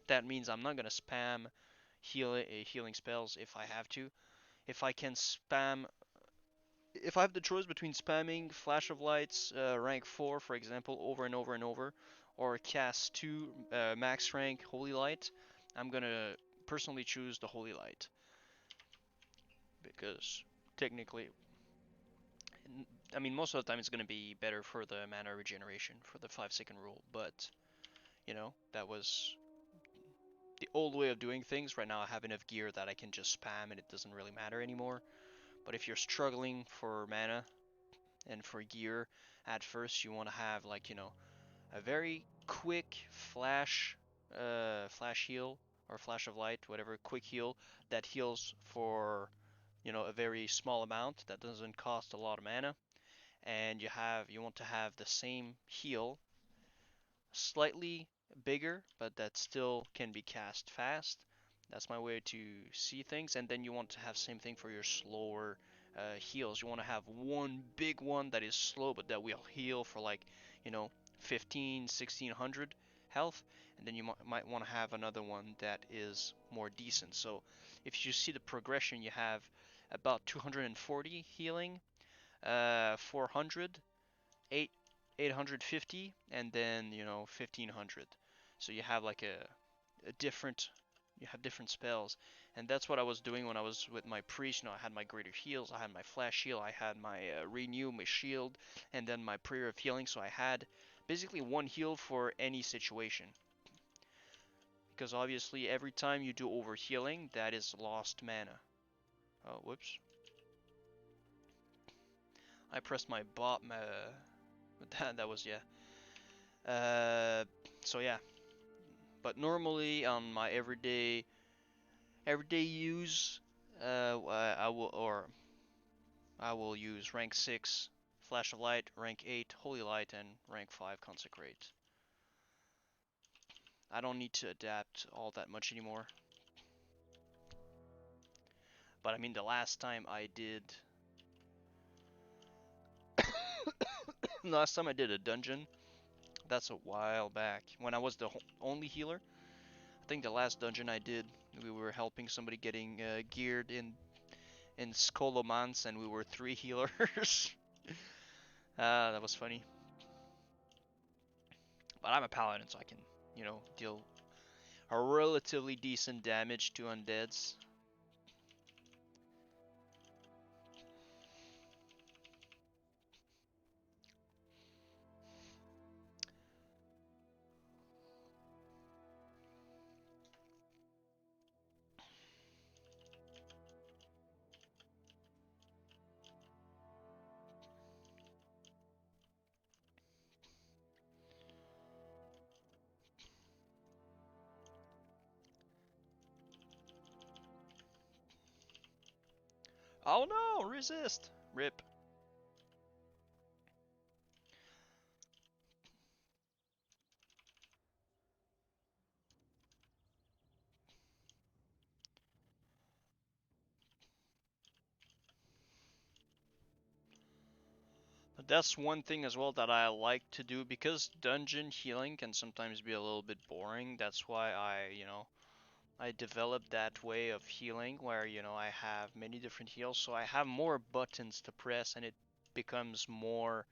That means I'm not gonna spam healing spells if I have to. If I can spam, if I have the choice between spamming Flash of Lights rank 4, for example, over and over and over, or cast 2 max rank Holy Light, I'm gonna personally choose the Holy Light. Because technically, I mean, most of the time it's gonna be better for the mana regeneration, for the 5-second rule, but, you know, that was the old way of doing things. Right now I have enough gear that I can just spam and it doesn't really matter anymore. But if you're struggling for mana and for gear, at first you want to have, like, you know, a very quick flash heal or flash of light, whatever, quick heal that heals for, you know, a very small amount that doesn't cost a lot of mana, and you want to have the same heal, slightly bigger, but that still can be cast fast. That's my way to see things. And then you want to have same thing for your slower heals. You want to have one big one that is slow, but that will heal for, like, you know, 15, 1600 health. And then you might want to have another one that is more decent. So if you see the progression, you have about 240 healing, 400, 850, and then, you know, 1500. So you have like a different, you have different spells, and that's what I was doing when I was with my priest. You know, I had my greater heals, I had my flash heal, I had my renew, my shield, and then my prayer of healing. So I had basically one heal for any situation, because obviously every time you do over healing, that is lost mana. Oh, whoops. I pressed my bot, that was, yeah. So yeah, but normally on my everyday use, I will use rank 6 Flash of Light, rank 8 Holy Light, and rank 5 Consecrate. I don't need to adapt all that much anymore. But I mean, the last time I did, last time I did a dungeon, that's a while back when I was the only healer. I think the last dungeon I did, we were helping somebody getting geared in Skolomance, and we were 3 healers. That was funny. But I'm a paladin, so I can, you know, deal a relatively decent damage to undeads. Oh no, resist! Rip. But that's one thing as well that I like to do, because dungeon healing can sometimes be a little bit boring. That's why I developed that way of healing where, you know, I have many different heals, so I have more buttons to press, and it becomes more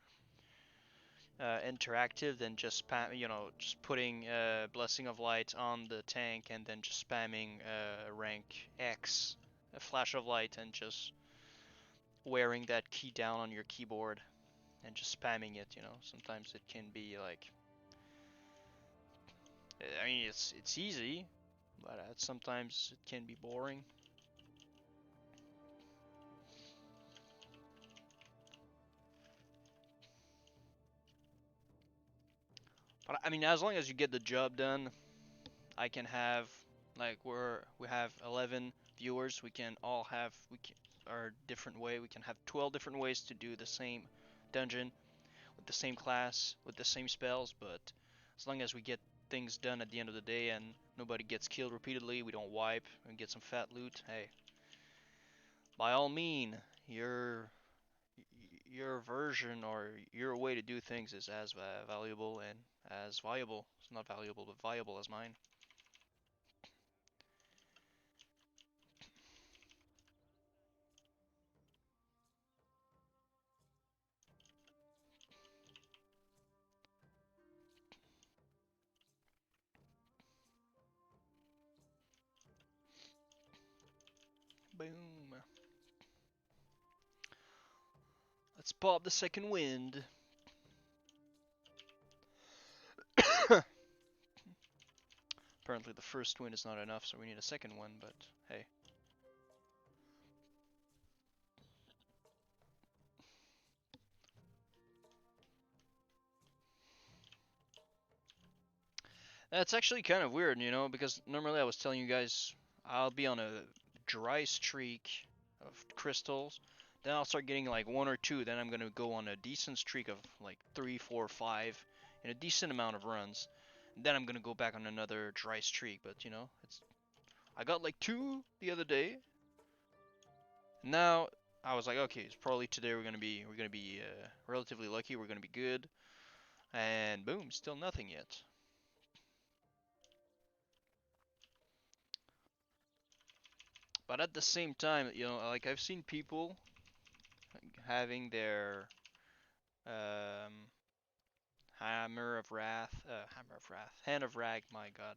interactive than just spam, you know, just putting Blessing of Light on the tank and then just spamming rank X, a Flash of Light, and just wearing that key down on your keyboard and just spamming it. You know, sometimes it can be like, I mean, it's easy, but sometimes it can be boring. But I mean, as long as you get the job done, I can have like we have 11 viewers. We can all have our different way. We can have 12 different ways to do the same dungeon with the same class with the same spells. But as long as we get things done at the end of the day and nobody gets killed repeatedly, we don't wipe and get some fat loot. Hey, by all mean, your version or your way to do things is as valuable and as viable. It's not valuable, but viable as mine. Boom. Let's pop the second wind. Apparently the first wind is not enough, so we need a second one, but hey. That's actually kind of weird, you know, because normally I was telling you guys I'll be on a dry streak of crystals, then I'll start getting like one or two, then I'm gonna go on a decent streak of like 3, 4, 5, and a decent amount of runs. Then I'm gonna go back on another dry streak, but you know, I got like 2 the other day. Now I was like, okay, it's probably today we're gonna be relatively lucky, we're gonna be good, and boom, still nothing yet. But at the same time, you know, like I've seen people having their um, hand of rag, my god,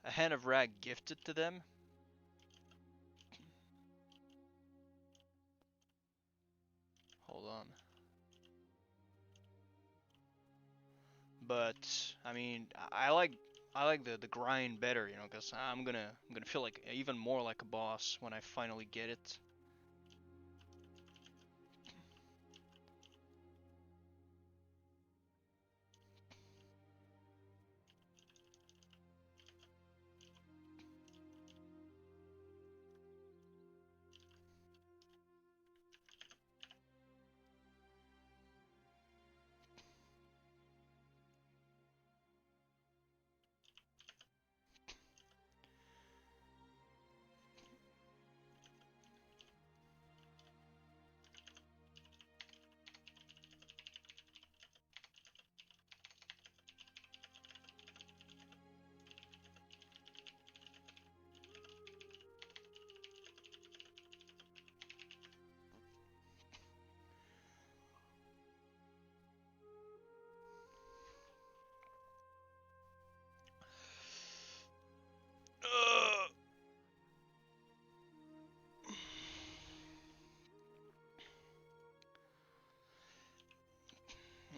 a hand of rag gifted to them. Hold on. But I mean, I like the grind better, you know, because I'm gonna feel like even more like a boss when I finally get it.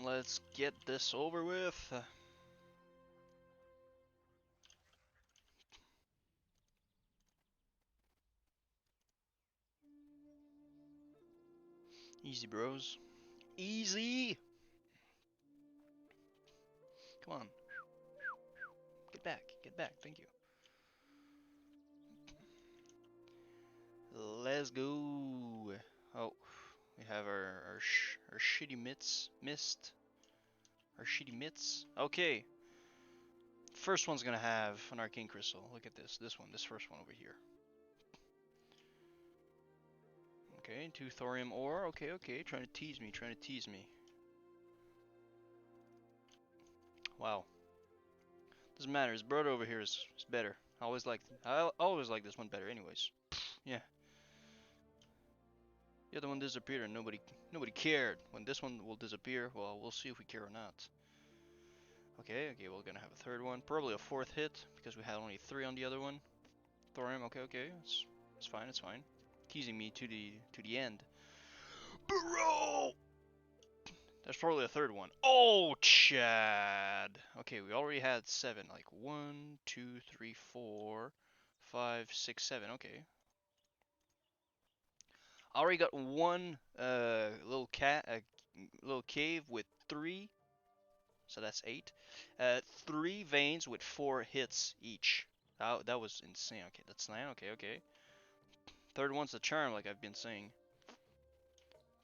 Let's get this over with. Easy, bros. Easy. Come on. Get back. Get back. Thank you. Let's go. Oh, we have our shitty mist. Our shitty mitts. Okay. First one's gonna have an arcane crystal. Look at this. This first one over here. Okay, 2 thorium ore. Okay, okay. Trying to tease me. Trying to tease me. Wow. Doesn't matter. His brother over here is better. I always like this one better. Anyways. Yeah. The other one disappeared and nobody cared. When this one will disappear, well, we'll see if we care or not. Okay, okay, we're gonna have a third one. Probably a fourth hit, because we had only 3 on the other one. Thorium, okay, okay. It's fine, it's fine. Teasing me to the end. Bro! There's probably a third one. Oh, Chad! Okay, we already had 7. Like 1, 2, 3, 4, 5, 6, 7. Okay. I already got one little little cave with 3 so that's 8. 3 veins with 4 hits each. That was insane. Okay, that's 9. Okay, okay. Third one's the charm, like I've been saying.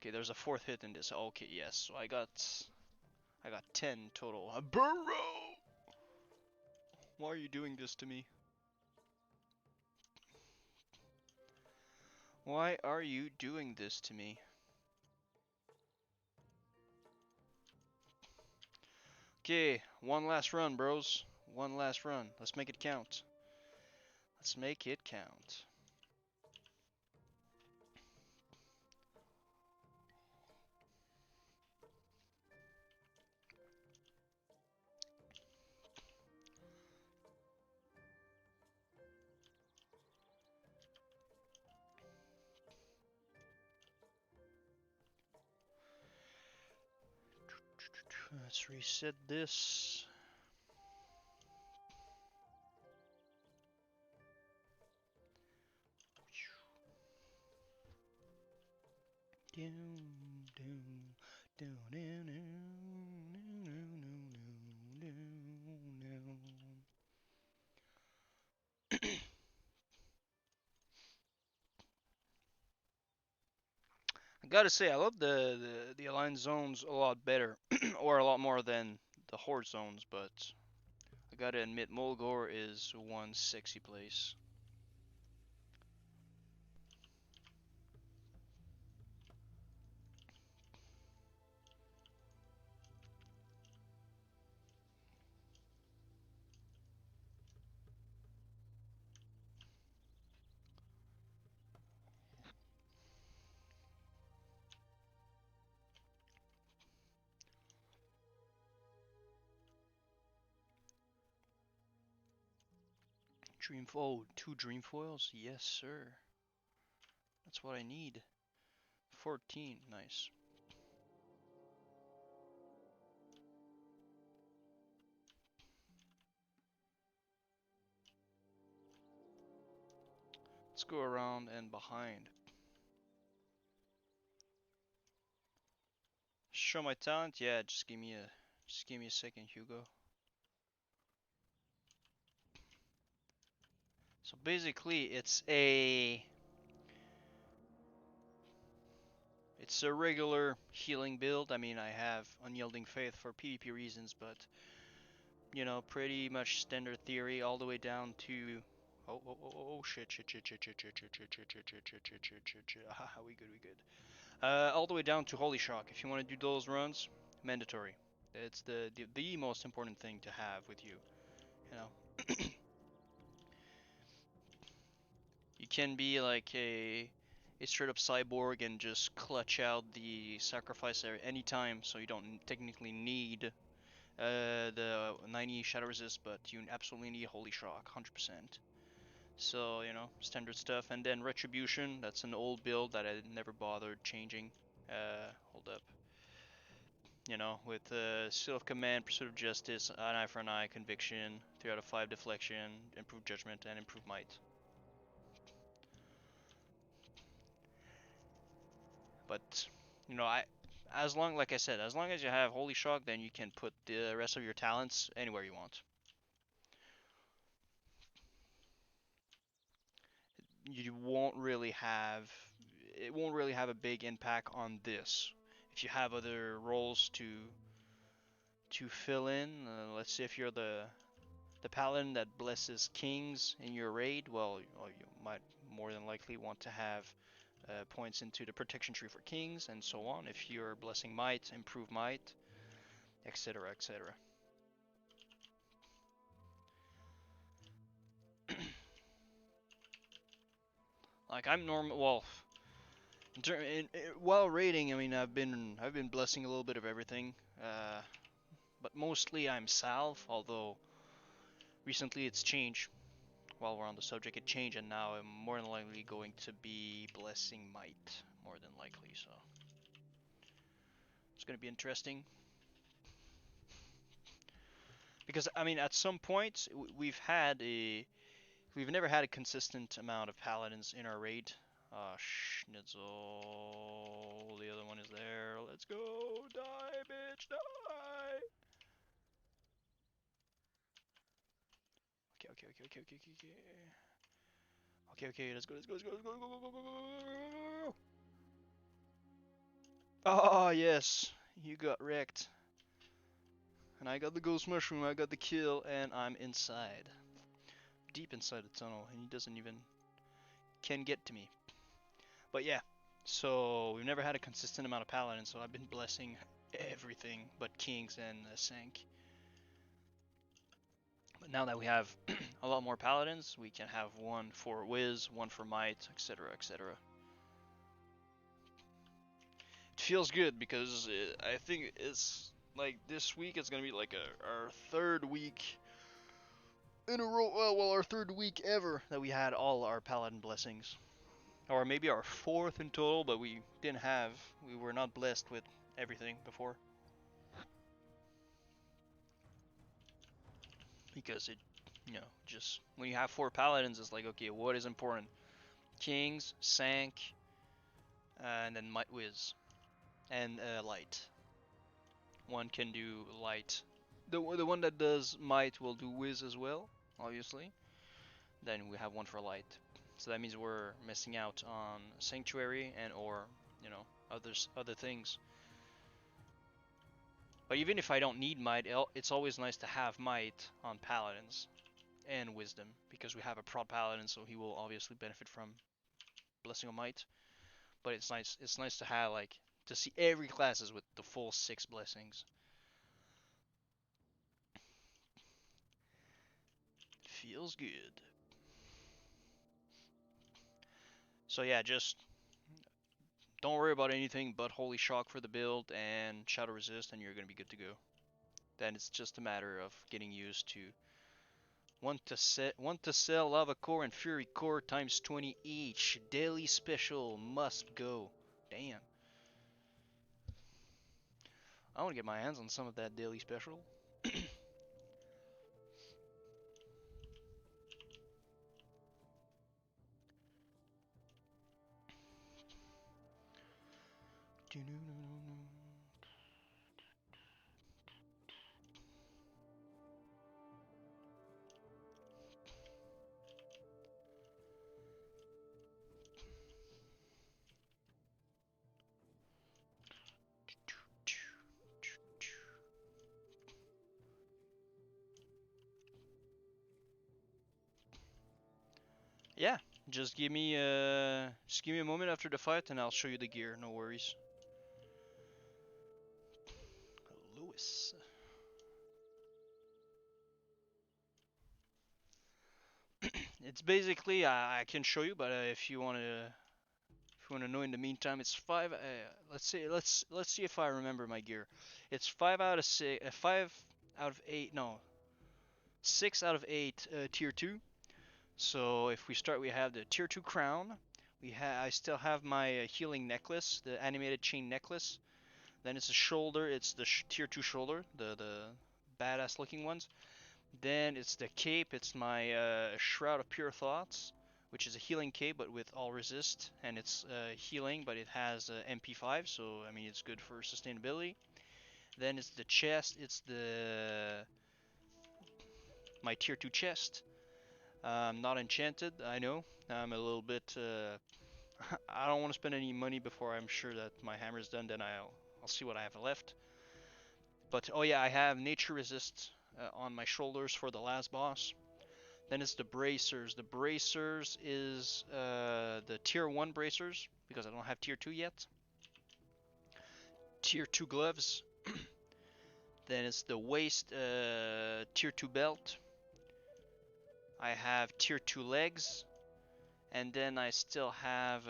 Okay, there's a 4th hit in this. Okay, yes. So I got 10 total. Burrow! Why are you doing this to me? Why are you doing this to me? Okay, one last run, bros. One last run. Let's make it count. Let's make it count. Let's reset this. I gotta say, I love the aligned zones a lot better, or a lot more than the horde zones, but I gotta admit, Mulgore is one sexy place. Oh, 2 dream foils? Yes, sir. That's what I need. 14, nice. Let's go around and behind. Show my talent? Yeah, just give me a second, Hugo. So basically, it's a regular healing build. I mean, I have Unyielding Faith for PvP reasons, but you know, pretty much standard theory all the way down to shit. Haha, we good. All the way down to Holy Shock. If you want to do those runs, mandatory. It's the most important thing to have with you. You know, you can be like a straight up cyborg and just clutch out the sacrifice at any time, so you don't technically need the 90 shadow resist, but you absolutely need Holy Shock, 100%. So, you know, standard stuff. And then Retribution, that's an old build that I never bothered changing. Hold up. You know, with Seal of Command, Pursuit of Justice, An Eye for an Eye, Conviction, 3 out of 5 Deflection, Improved Judgment, and Improved Might. But, you know, like I said, as long as you have Holy Shock, then you can put the rest of your talents anywhere you want. You won't really have it won't really have a big impact on this. If you have other roles to fill in, let's say if you're the paladin that blesses kings in your raid, well, you might more than likely want to have points into the protection tree for kings and so on. If you're blessing might, improve might, etc., etc. Like I'm normal. Well, while raiding, I mean, I've been blessing a little bit of everything, but mostly I'm salve. Although recently it's changed. While we're on the subject, it changed, and now I'm more than likely going to be blessing might, more than likely. So it's going to be interesting because I mean, at some point we've never had a consistent amount of paladins in our raid. Schnitzel. The other one is there. Let's go. Die, bitch, die. Okay, let's go. Oh, yes, you got wrecked. And I got the ghost mushroom, I got the kill, and I'm inside. Deep inside the tunnel, and he doesn't even can get to me. But yeah, so we've never had a consistent amount of paladins, so I've been blessing everything but kings and sank. But now that we have a lot more paladins, we can have one for whiz, one for might, etc, etc. It feels good because I think it's like this week it's gonna be like our third week in a row, well, our third week ever that we had all our paladin blessings. Or maybe our fourth in total, but we were not blessed with everything before. Because it, just when you have 4 paladins, it's like, okay, what is important? Kings, sank, and then might whiz, and light. One can do light. The one that does might will do whiz as well, obviously. Then we have one for light. So that means we're missing out on sanctuary and or other things. But even if I don't need might, it's always nice to have might on paladins and wisdom because we have a prod paladin, so he will obviously benefit from blessing of might. But it's nice to have to see every classes with the full 6 blessings. Feels good. So yeah, just don't worry about anything but Holy Shock for the build and Shadow Resist, and you're gonna be good to go. Then it's just a matter of getting used to want to sell Lava Core and Fury Core times 20 each. Daily special must go. Damn. I want to get my hands on some of that daily special. Yeah, just give me a moment after the fight and I'll show you the gear, no worries. Lewis. It's basically I can show you, but if you want to know in the meantime, it's 5 let's see if I remember my gear. It's 5 out of 6 5 out of 8, no. 6 out of 8 tier 2. So if we start, we have the tier 2 crown. I still have my healing necklace, the animated chain necklace. Then it's a shoulder, it's the tier 2 shoulder, the badass looking ones. Then it's the cape, it's my Shroud of Pure Thoughts, which is a healing cape but with all resist, and it's healing but it has MP5, so I mean it's good for sustainability. Then it's the chest, it's my tier 2 chest. Not enchanted, I know. I'm a little bit I don't want to spend any money before I'm sure that my hammer's done, then I'll see what I have left. But oh yeah, I have nature resist on my shoulders for the last boss. Then it's the bracers. The bracers is the tier 1 bracers because I don't have tier 2 yet. Tier 2 gloves. Then it's the waist tier 2 belt. I have tier 2 legs. And then I still have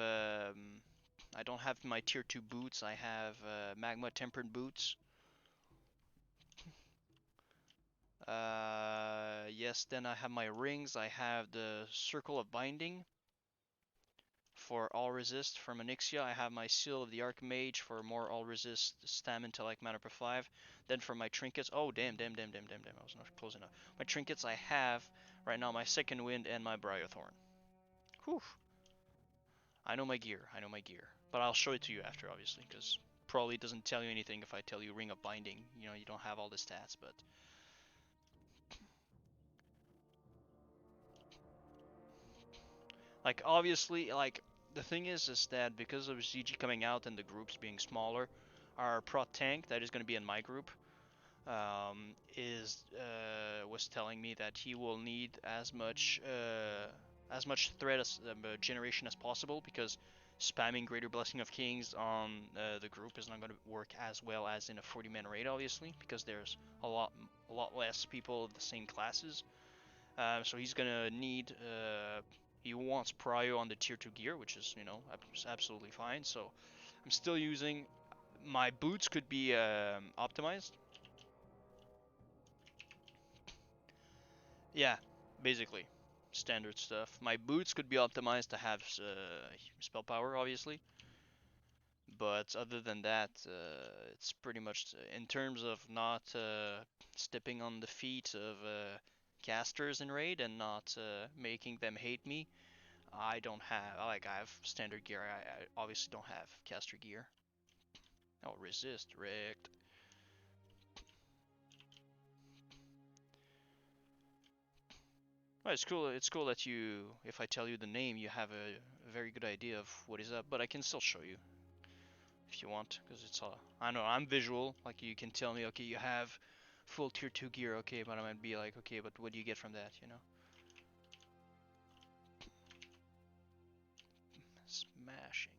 I don't have my tier 2 boots. I have magma tempered boots. Yes, then I have my rings. I have the circle of binding for all resist from Onyxia. I have my seal of the Archmage for more all resist stam intellect mana per 5. Then for my trinkets, oh damn, I was not close enough. My trinkets I have right now my second wind and my Bryothorn. Whew. I know my gear, but I'll show it to you after, obviously, because probably doesn't tell you anything if I tell you ring of binding. You don't have all the stats, but Like obviously, like the thing is that because of ZG coming out and the groups being smaller, our prot tank that is going to be in my group is was telling me that he will need as much threat as generation as possible, because spamming Greater Blessing of Kings on the group is not going to work as well as in a 40-man raid, obviously, because there's a lot less people of the same classes. So he's gonna need. He wants prio on the tier 2 gear, which is, you know, absolutely fine. So I'm still using. My boots could be optimized. Yeah, basically standard stuff. My boots could be optimized to have spell power, obviously. But other than that, it's pretty much in terms of not stepping on the feet of casters in raid and not making them hate me. I don't have, like, I have standard gear. I obviously don't have caster gear. Oh, resist, wrecked. Oh, it's cool. It's cool that you, if I tell you the name, you have a very good idea of what is up. But I can still show you if you want, because it's all. I know I'm visual. Like, you can tell me, okay, you have full tier 2 gear, okay, but I might be like, okay, but what do you get from that, you know? Smashing.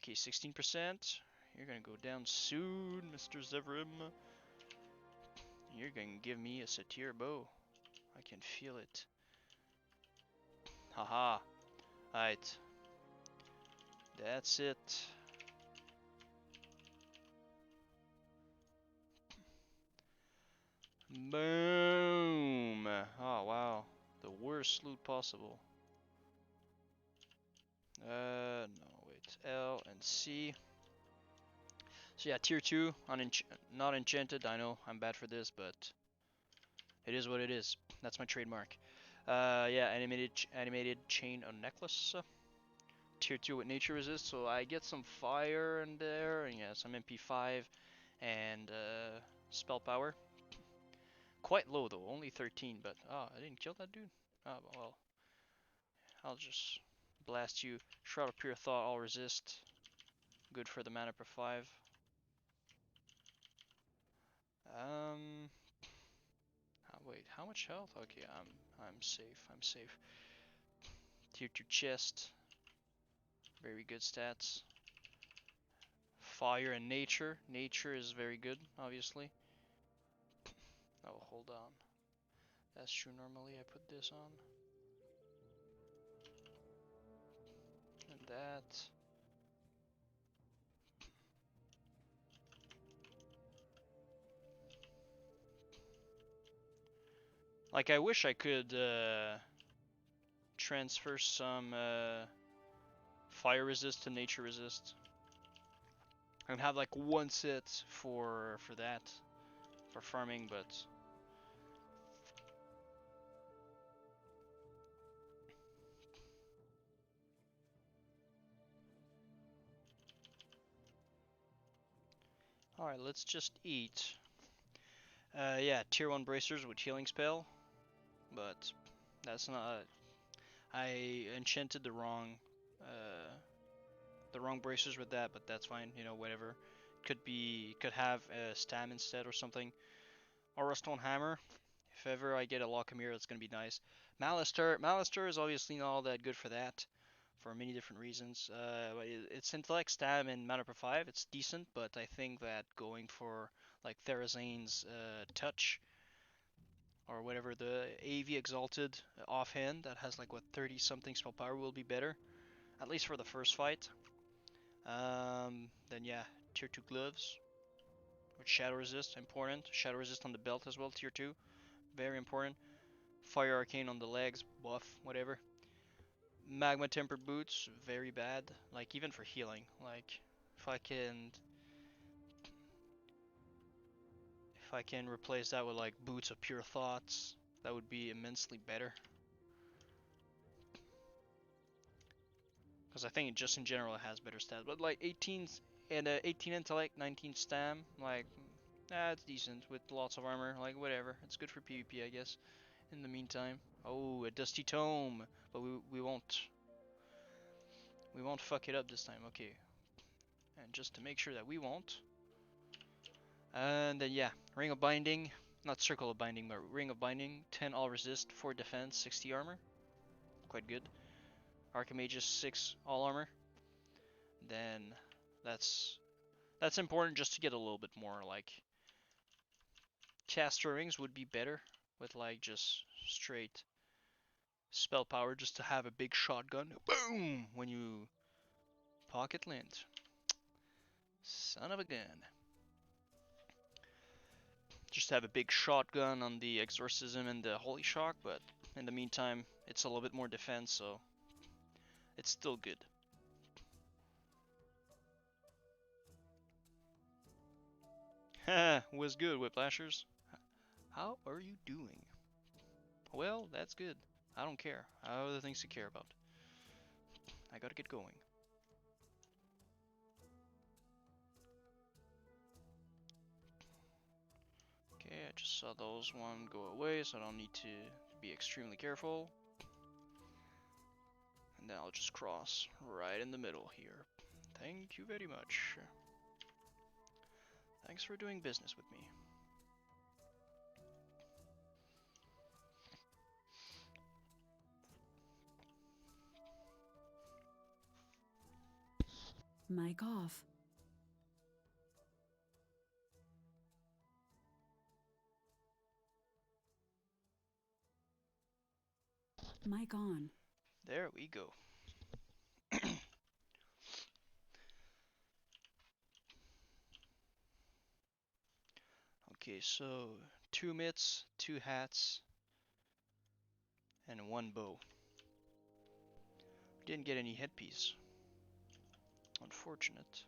Okay, 16%. You're gonna go down soon, Mr. Zevrim. You're gonna give me a satyr bow. I can feel it. Haha. Alright. That's it. Boom! Oh, wow. The worst loot possible. No, wait. L and C. So yeah, tier 2, not enchanted. I know I'm bad for this, but it is what it is. That's my trademark. Yeah, animated chain on necklace. Tier 2 with nature resist, so I get some fire in there, and yeah, some MP5 and spell power. Quite low though, only 13, but I didn't kill that dude. Oh well, I'll just blast you. Shroud of Pure Thought, all resist. Good for the mana per 5. Um, wait, how much health? Okay, I'm safe. I'm safe. Tier 2 chest, very good stats. Fire and nature. Nature is very good, obviously. Oh, hold on. That's true. Normally I put this on. And that. Like, I wish I could transfer some fire resist to nature resist. And have like one set for that, for farming, but alright, let's just eat. Yeah, tier 1 bracers with healing spell, but that's not. I enchanted the wrong bracers with that, but that's fine. You know, whatever. Could have a stam instead or something. Or a stone hammer. If ever I get a Lockamere, that's gonna be nice. Malister is obviously not all that good for that, for many different reasons. It's intellect, stam, and mana per 5. It's decent, but I think that going for like Therazane's touch or whatever, the AV Exalted offhand that has like what 30 something spell power will be better, at least for the first fight. Then yeah, tier 2 gloves with shadow resist, important. Shadow resist on the belt as well, tier 2, very important. Fire arcane on the legs, buff, whatever. Magma tempered boots, very bad. Like even for healing, like if I can replace that with like boots of pure thoughts, that would be immensely better. Because I think just in general it has better stats. But like 18 and 18 intellect, 19 stam, like it's decent with lots of armor. Like whatever, it's good for PvP, I guess. In the meantime, oh, a dusty tome, but we won't. We won't fuck it up this time, okay. And just to make sure that we won't. And then yeah, Ring of Binding. Not Circle of Binding, but Ring of Binding. 10 all resist, 4 defense, 60 armor. Quite good. Archimagus 6 all armor. Then that's important just to get a little bit more like caster rings would be better with like just straight spell power just to have a big shotgun. Boom! When you pocket land. Son of a gun. Just have a big shotgun on the Exorcism and the Holy Shock, but in the meantime, it's a little bit more defense, so it's still good. Haha, was good, Whiplashers. How are you doing? Well, that's good. I don't care. I have other things to care about. I gotta get going. Okay, I just saw those one go away, so I don't need to be extremely careful. And then I'll just cross right in the middle here. Thank you very much. Thanks for doing business with me. Mic off. Mic on. There we go. Okay, so 2 mitts, 2 hats, and 1 bow. Didn't get any headpiece. Unfortunate.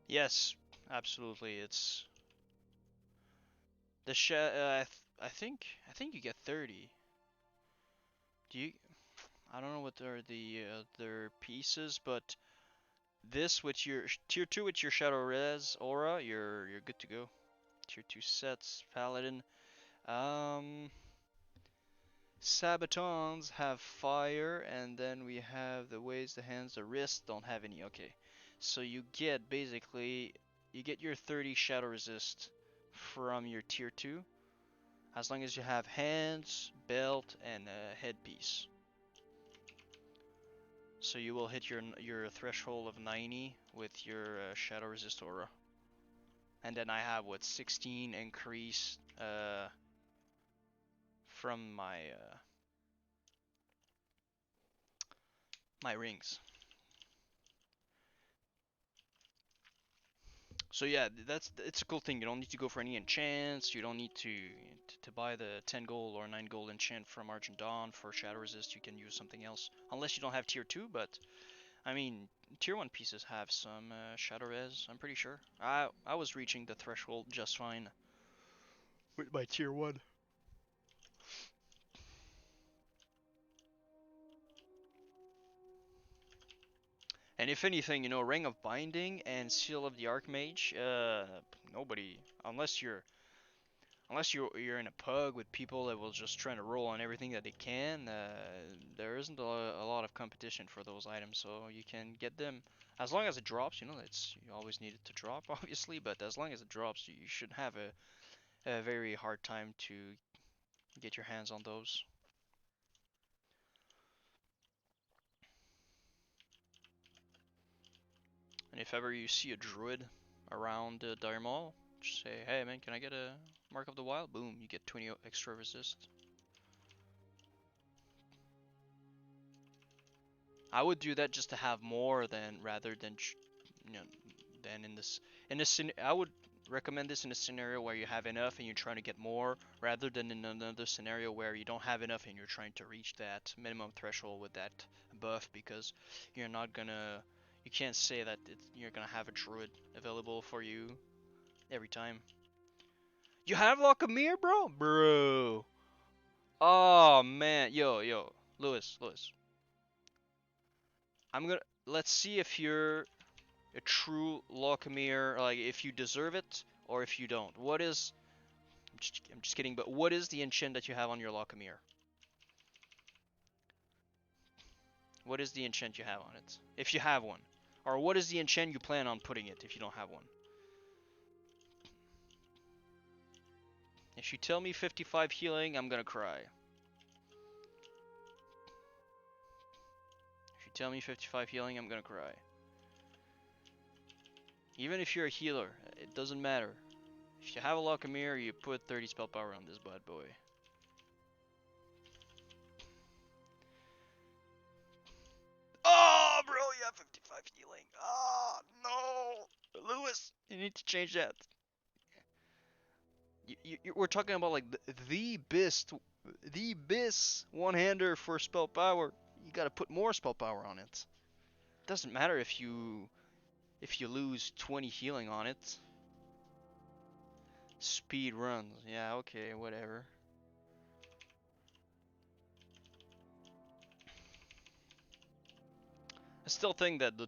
Yes, absolutely. It's the I think you get 30. Do you? I don't know what are the other pieces, but this with your tier 2 with your Shadow Res aura, you're good to go. Tier 2 sets, Paladin. Sabatons have fire, and then we have the ways, the hands, the wrists don't have any. Okay, so you get basically your 30 shadow resist from your tier 2, as long as you have hands, belt, and a headpiece. So you will hit your threshold of 90 with your shadow resist aura, and then I have what 16 increase from my my rings. So yeah, it's a cool thing. You don't need to go for any enchants. You don't need to buy the 10 gold or 9 gold enchant from Argent Dawn for Shadow Resist. You can use something else, unless you don't have tier 2. But I mean, tier 1 pieces have some Shadow Res. I'm pretty sure. I was reaching the threshold just fine with my tier 1. And if anything, you know, Ring of Binding and Seal of the Archmage, nobody, unless you're in a pug with people that will just try to roll on everything that they can, there isn't a lot of competition for those items, so you can get them as long as it drops. You know, you always need it to drop, obviously, but as long as it drops, you should have a very hard time to get your hands on those. And if ever you see a druid around Dire Maul, just say, "Hey man, can I get a Mark of the Wild?" Boom, you get 20 extra resist. I would do that just to have more than rather than you know than in this I would recommend this in a scenario where you have enough and you're trying to get more rather than in another scenario where you don't have enough and you're trying to reach that minimum threshold with that buff, because you're not gonna you can't say that you're gonna have a druid available for you every time. You have Lockamere, bro? Bro. Oh man, yo, Lewis. Let's see if you're a true Lockamere, like if you deserve it or if you don't. I'm just kidding, but what is the enchant that you have on your Bhelockharyh? What is the enchant you have on it? If you have one. Or what is the enchant you plan on putting it if you don't have one? If you tell me 55 healing, I'm gonna cry. If you tell me 55 healing, I'm gonna cry. Even if you're a healer, it doesn't matter. If you have a Bhelockharyh, you put 30 spell power on this bad boy. Oh, bro, you have 55 healing. Oh, no. Lewis, you need to change that. We're talking about like the best one-hander for spell power. You gotta put more spell power on it. Doesn't matter if you lose 20 healing on it. Speed runs, yeah, okay, whatever. I still think that the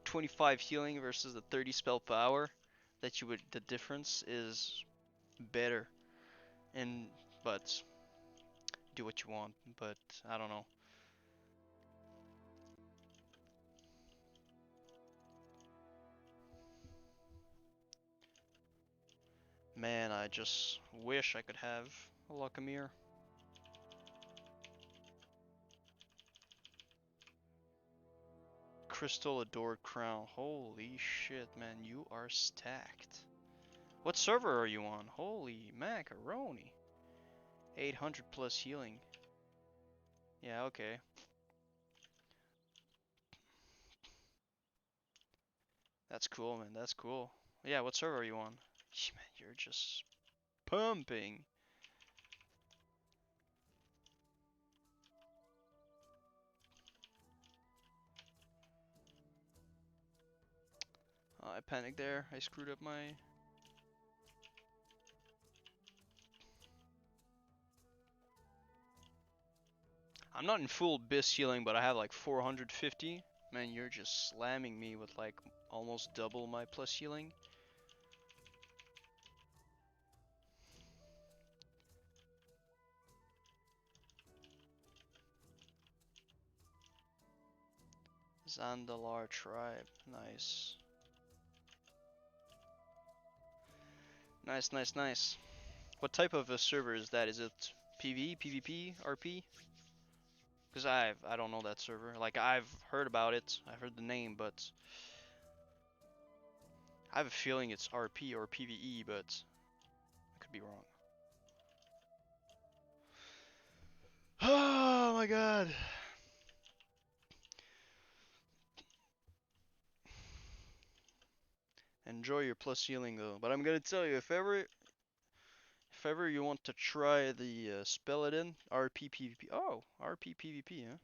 25 healing versus the 30 spell power, the difference is better. And but do what you want, but I don't know. Man, I just wish I could have a Bhelockharyh. Crystal Adored Crown. Holy shit, man, you are stacked. What server are you on? Holy macaroni. 800 plus healing. Yeah, okay. That's cool, man. That's cool. Yeah, what server are you on? Man, you're just pumping. I panicked there. I screwed up my... I'm not in full Abyss healing, but I have like 450. Man, you're just slamming me with like almost double my plus healing. Zandalar tribe. Nice. Nice, nice, nice. What type of a server is that? Is it PvE, PvP, RP? Because I don't know that server. Like I've heard about it. I've heard the name, but I have a feeling it's RP or PvE, but I could be wrong. Oh my god. Enjoy your plus healing though. But I'm gonna tell you, if ever you want to try the Spelladin RP PvP. Oh, RP PvP, huh?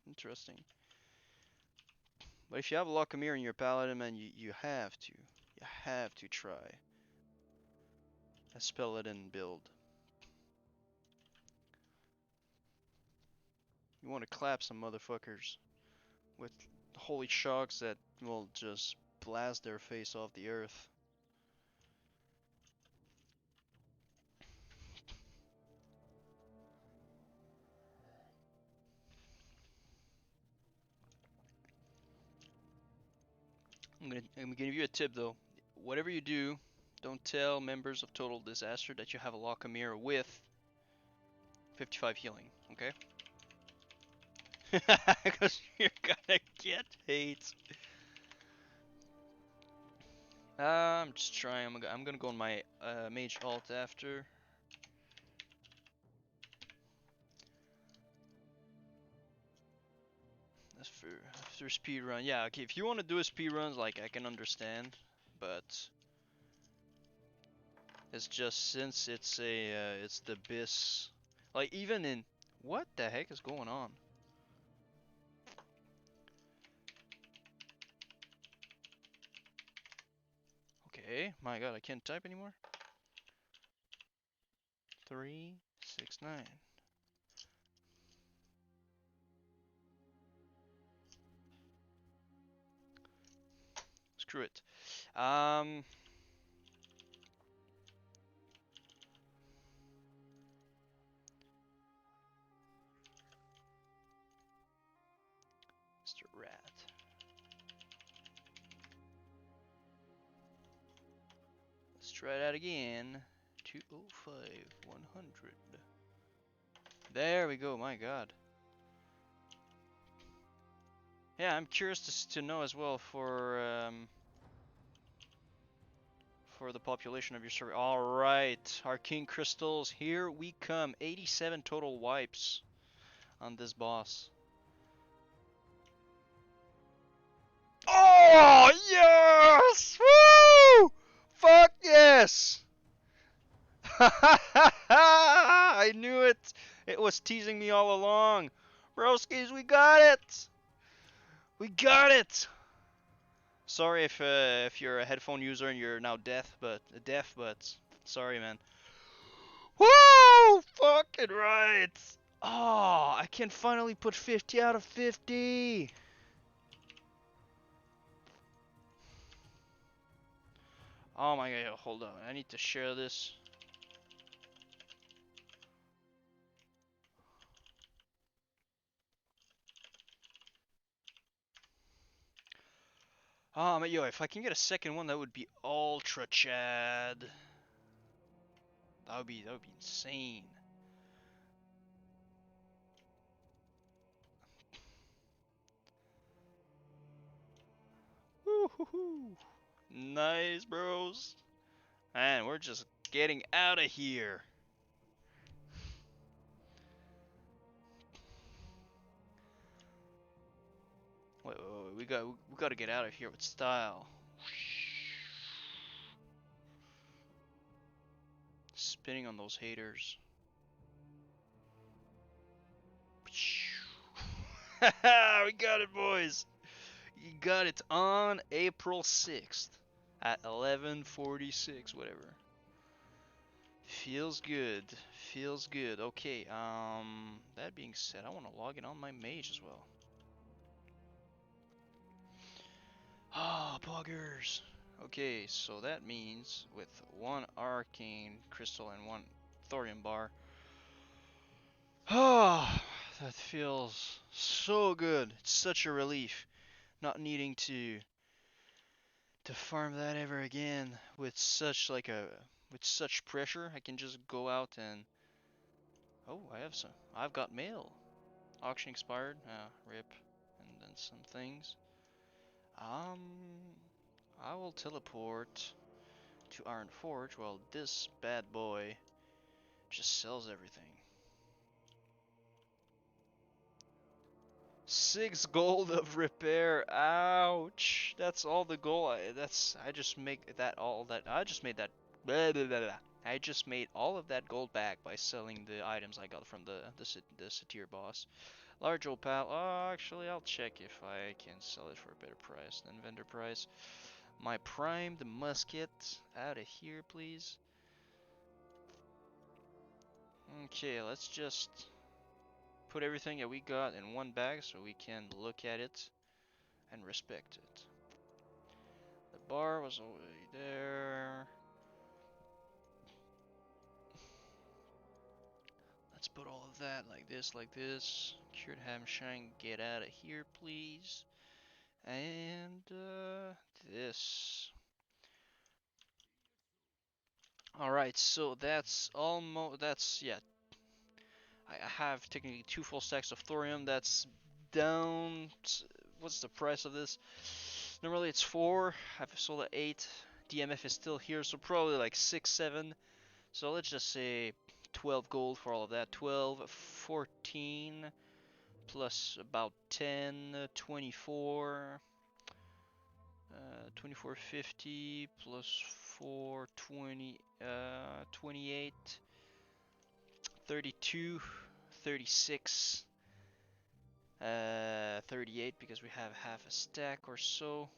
Interesting. But if you have a Bhelockharyh in your paladin, man, you have to try a Spelladin build. You want to clap some motherfuckers with holy shocks that will just blast their face off the earth. I'm gonna give you a tip though. Whatever you do, don't tell members of Total Disaster that you have a Bhelockharyh with 55 healing, okay? Because you're gonna get hate. I'm just trying. I'm gonna go on my mage alt after. That's for after speed run. Yeah, okay. If you want to do a speed runs, like I can understand, but it's just since it's the Abyss. Like even in what the heck is going on? Okay, my God, I can't type anymore. 369. Screw it. Um, try that again. 205, 100. There we go, my god. Yeah, I'm curious to know as well for the population of your server. Alright, Arcane Crystals, here we come. 87 total wipes on this boss. Oh, yes! Woo! Fuck yes! I knew it! It was teasing me all along. Broskies, we got it! We got it! Sorry if you're a headphone user and you're now deaf, but sorry, man. Woo! Fucking right! Oh, I can finally put 50 out of 50! Oh my god, hold on. I need to share this. Oh man, yo, if I can get a second one, that would be ultra Chad. That would be insane. Woo-hoo-hoo. Nice, bros. Man, we're just getting out of here. Wait, we got to get out of here with style. Spinning on those haters. We got it, boys. You got it on April 6th at 11:46, whatever. Feels good. Feels good. Okay, that being said, I want to log in on my mage as well. Ah, buggers. Okay, so that means with one arcane crystal and one thorium bar. Ah, that feels so good. It's such a relief not needing to farm that ever again with such pressure. I can just go out and oh, I've got mail. Auction expired. Rip. And then some things. I will teleport to Iron Forge while this bad boy just sells everything. 6 gold of repair. Ouch. That's all the gold. I just make that all that. I just made that. Blah, blah, blah, blah. I just made all of that gold back by selling the items I got from the Satyr boss. Large opal. Oh, actually, I'll check if I can sell it for a better price than vendor price. My primed musket out of here, please. Okay, let's just put everything that we got in one bag so we can look at it and respect it. The bar was already there. Let's put all of that like this, like this. Cured ham shine, get out of here, please. And this. Alright, so yeah. I have technically 2 full stacks of thorium. That's down. What's the price of this? Normally it's 4. I've sold at 8. DMF is still here, so probably like 6, 7. So let's just say 12 gold for all of that. 12, 14, plus about 10, 24. 2450 plus 4, 20, 28, 32, 36, 38 because we have half a stack or so,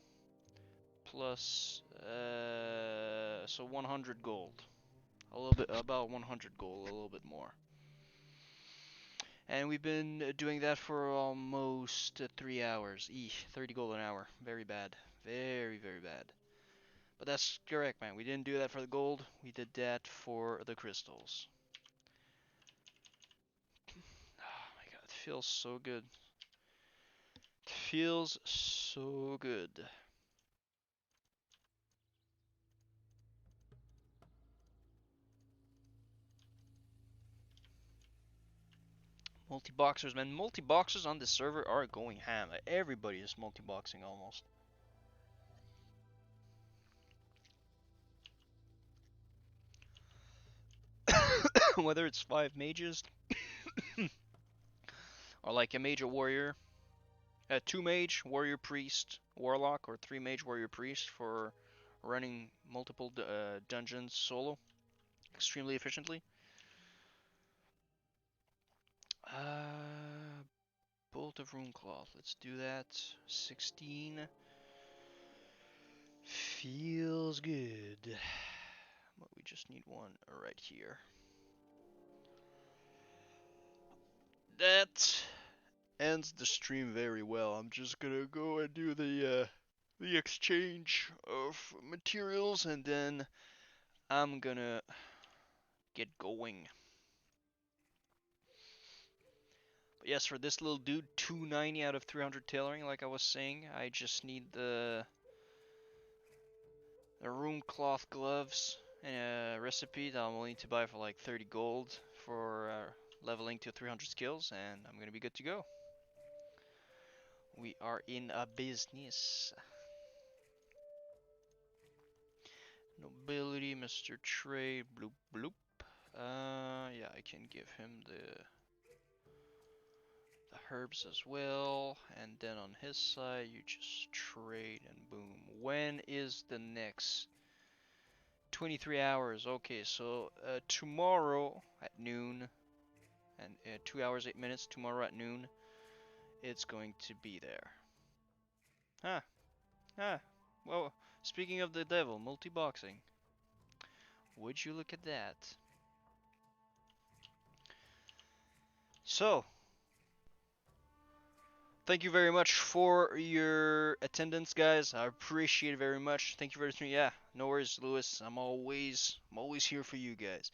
plus so 100 gold, a little bit, about 100 gold, a little bit more. And we've been doing that for almost 3 hours. 30 gold an hour. Very bad. Very, very bad. But that's correct, man. We didn't do that for the gold. We did that for the crystals. Oh my god, it feels so good. It feels so good. Multi-boxers, man. Multi-boxers on this server are going ham. Everybody is multi-boxing almost. Whether it's 5 mages or like a major warrior, 2 mage, warrior priest, warlock, or 3 mage, warrior priest for running multiple dungeons solo extremely efficiently. Bolt of Runecloth. Let's do that. 16. Feels good. But we just need one right here. That ends the stream very well. I'm just gonna go and do the exchange of materials, and then I'm gonna get going. But yes, for this little dude, 290 out of 300 tailoring, like I was saying, I just need the rune cloth gloves and a recipe that I'm willing to buy for like 30 gold for leveling to 300 skills, and I'm gonna be good to go. We are in a business. Nobility, Mr. Trade, bloop bloop. Yeah, I can give him the herbs as well, and then on his side, you just trade and boom. When is the next? 23 hours. Okay, so tomorrow at noon, and 2 hours 8 minutes. Tomorrow at noon, it's going to be there. Huh? Huh? Well, speaking of the devil, multi-boxing. Would you look at that? So, thank you very much for your attendance, guys. I appreciate it very much. Thank you very much. Yeah, no worries, Lewis. I'm always here for you guys.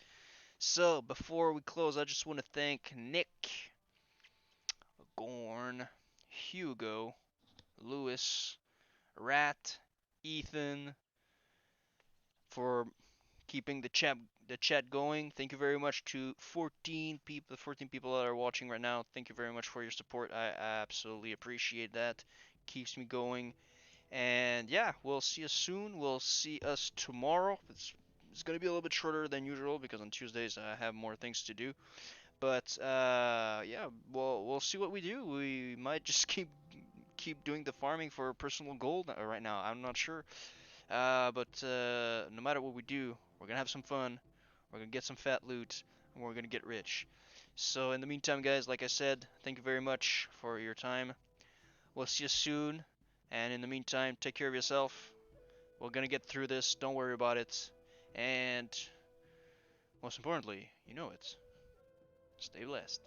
So, before we close, I just want to thank Nick, Gorn, Hugo, Lewis, Rat, Ethan for keeping the chat going. Thank you very much to 14 people, the 14 people that are watching right now. Thank you very much for your support. I absolutely appreciate that. Keeps me going. And yeah, we'll see us soon. We'll see us tomorrow. It's going to be a little bit shorter than usual because on Tuesdays I have more things to do. But yeah, we'll see what we do. We might just keep doing the farming for personal gold right now. I'm not sure. But no matter what we do, we're gonna have some fun. We're gonna get some fat loot, and we're gonna get rich. So in the meantime, guys, like I said, thank you very much for your time. We'll see you soon. And in the meantime, take care of yourself. We're gonna get through this. Don't worry about it. And most importantly, you know it. Stay blessed.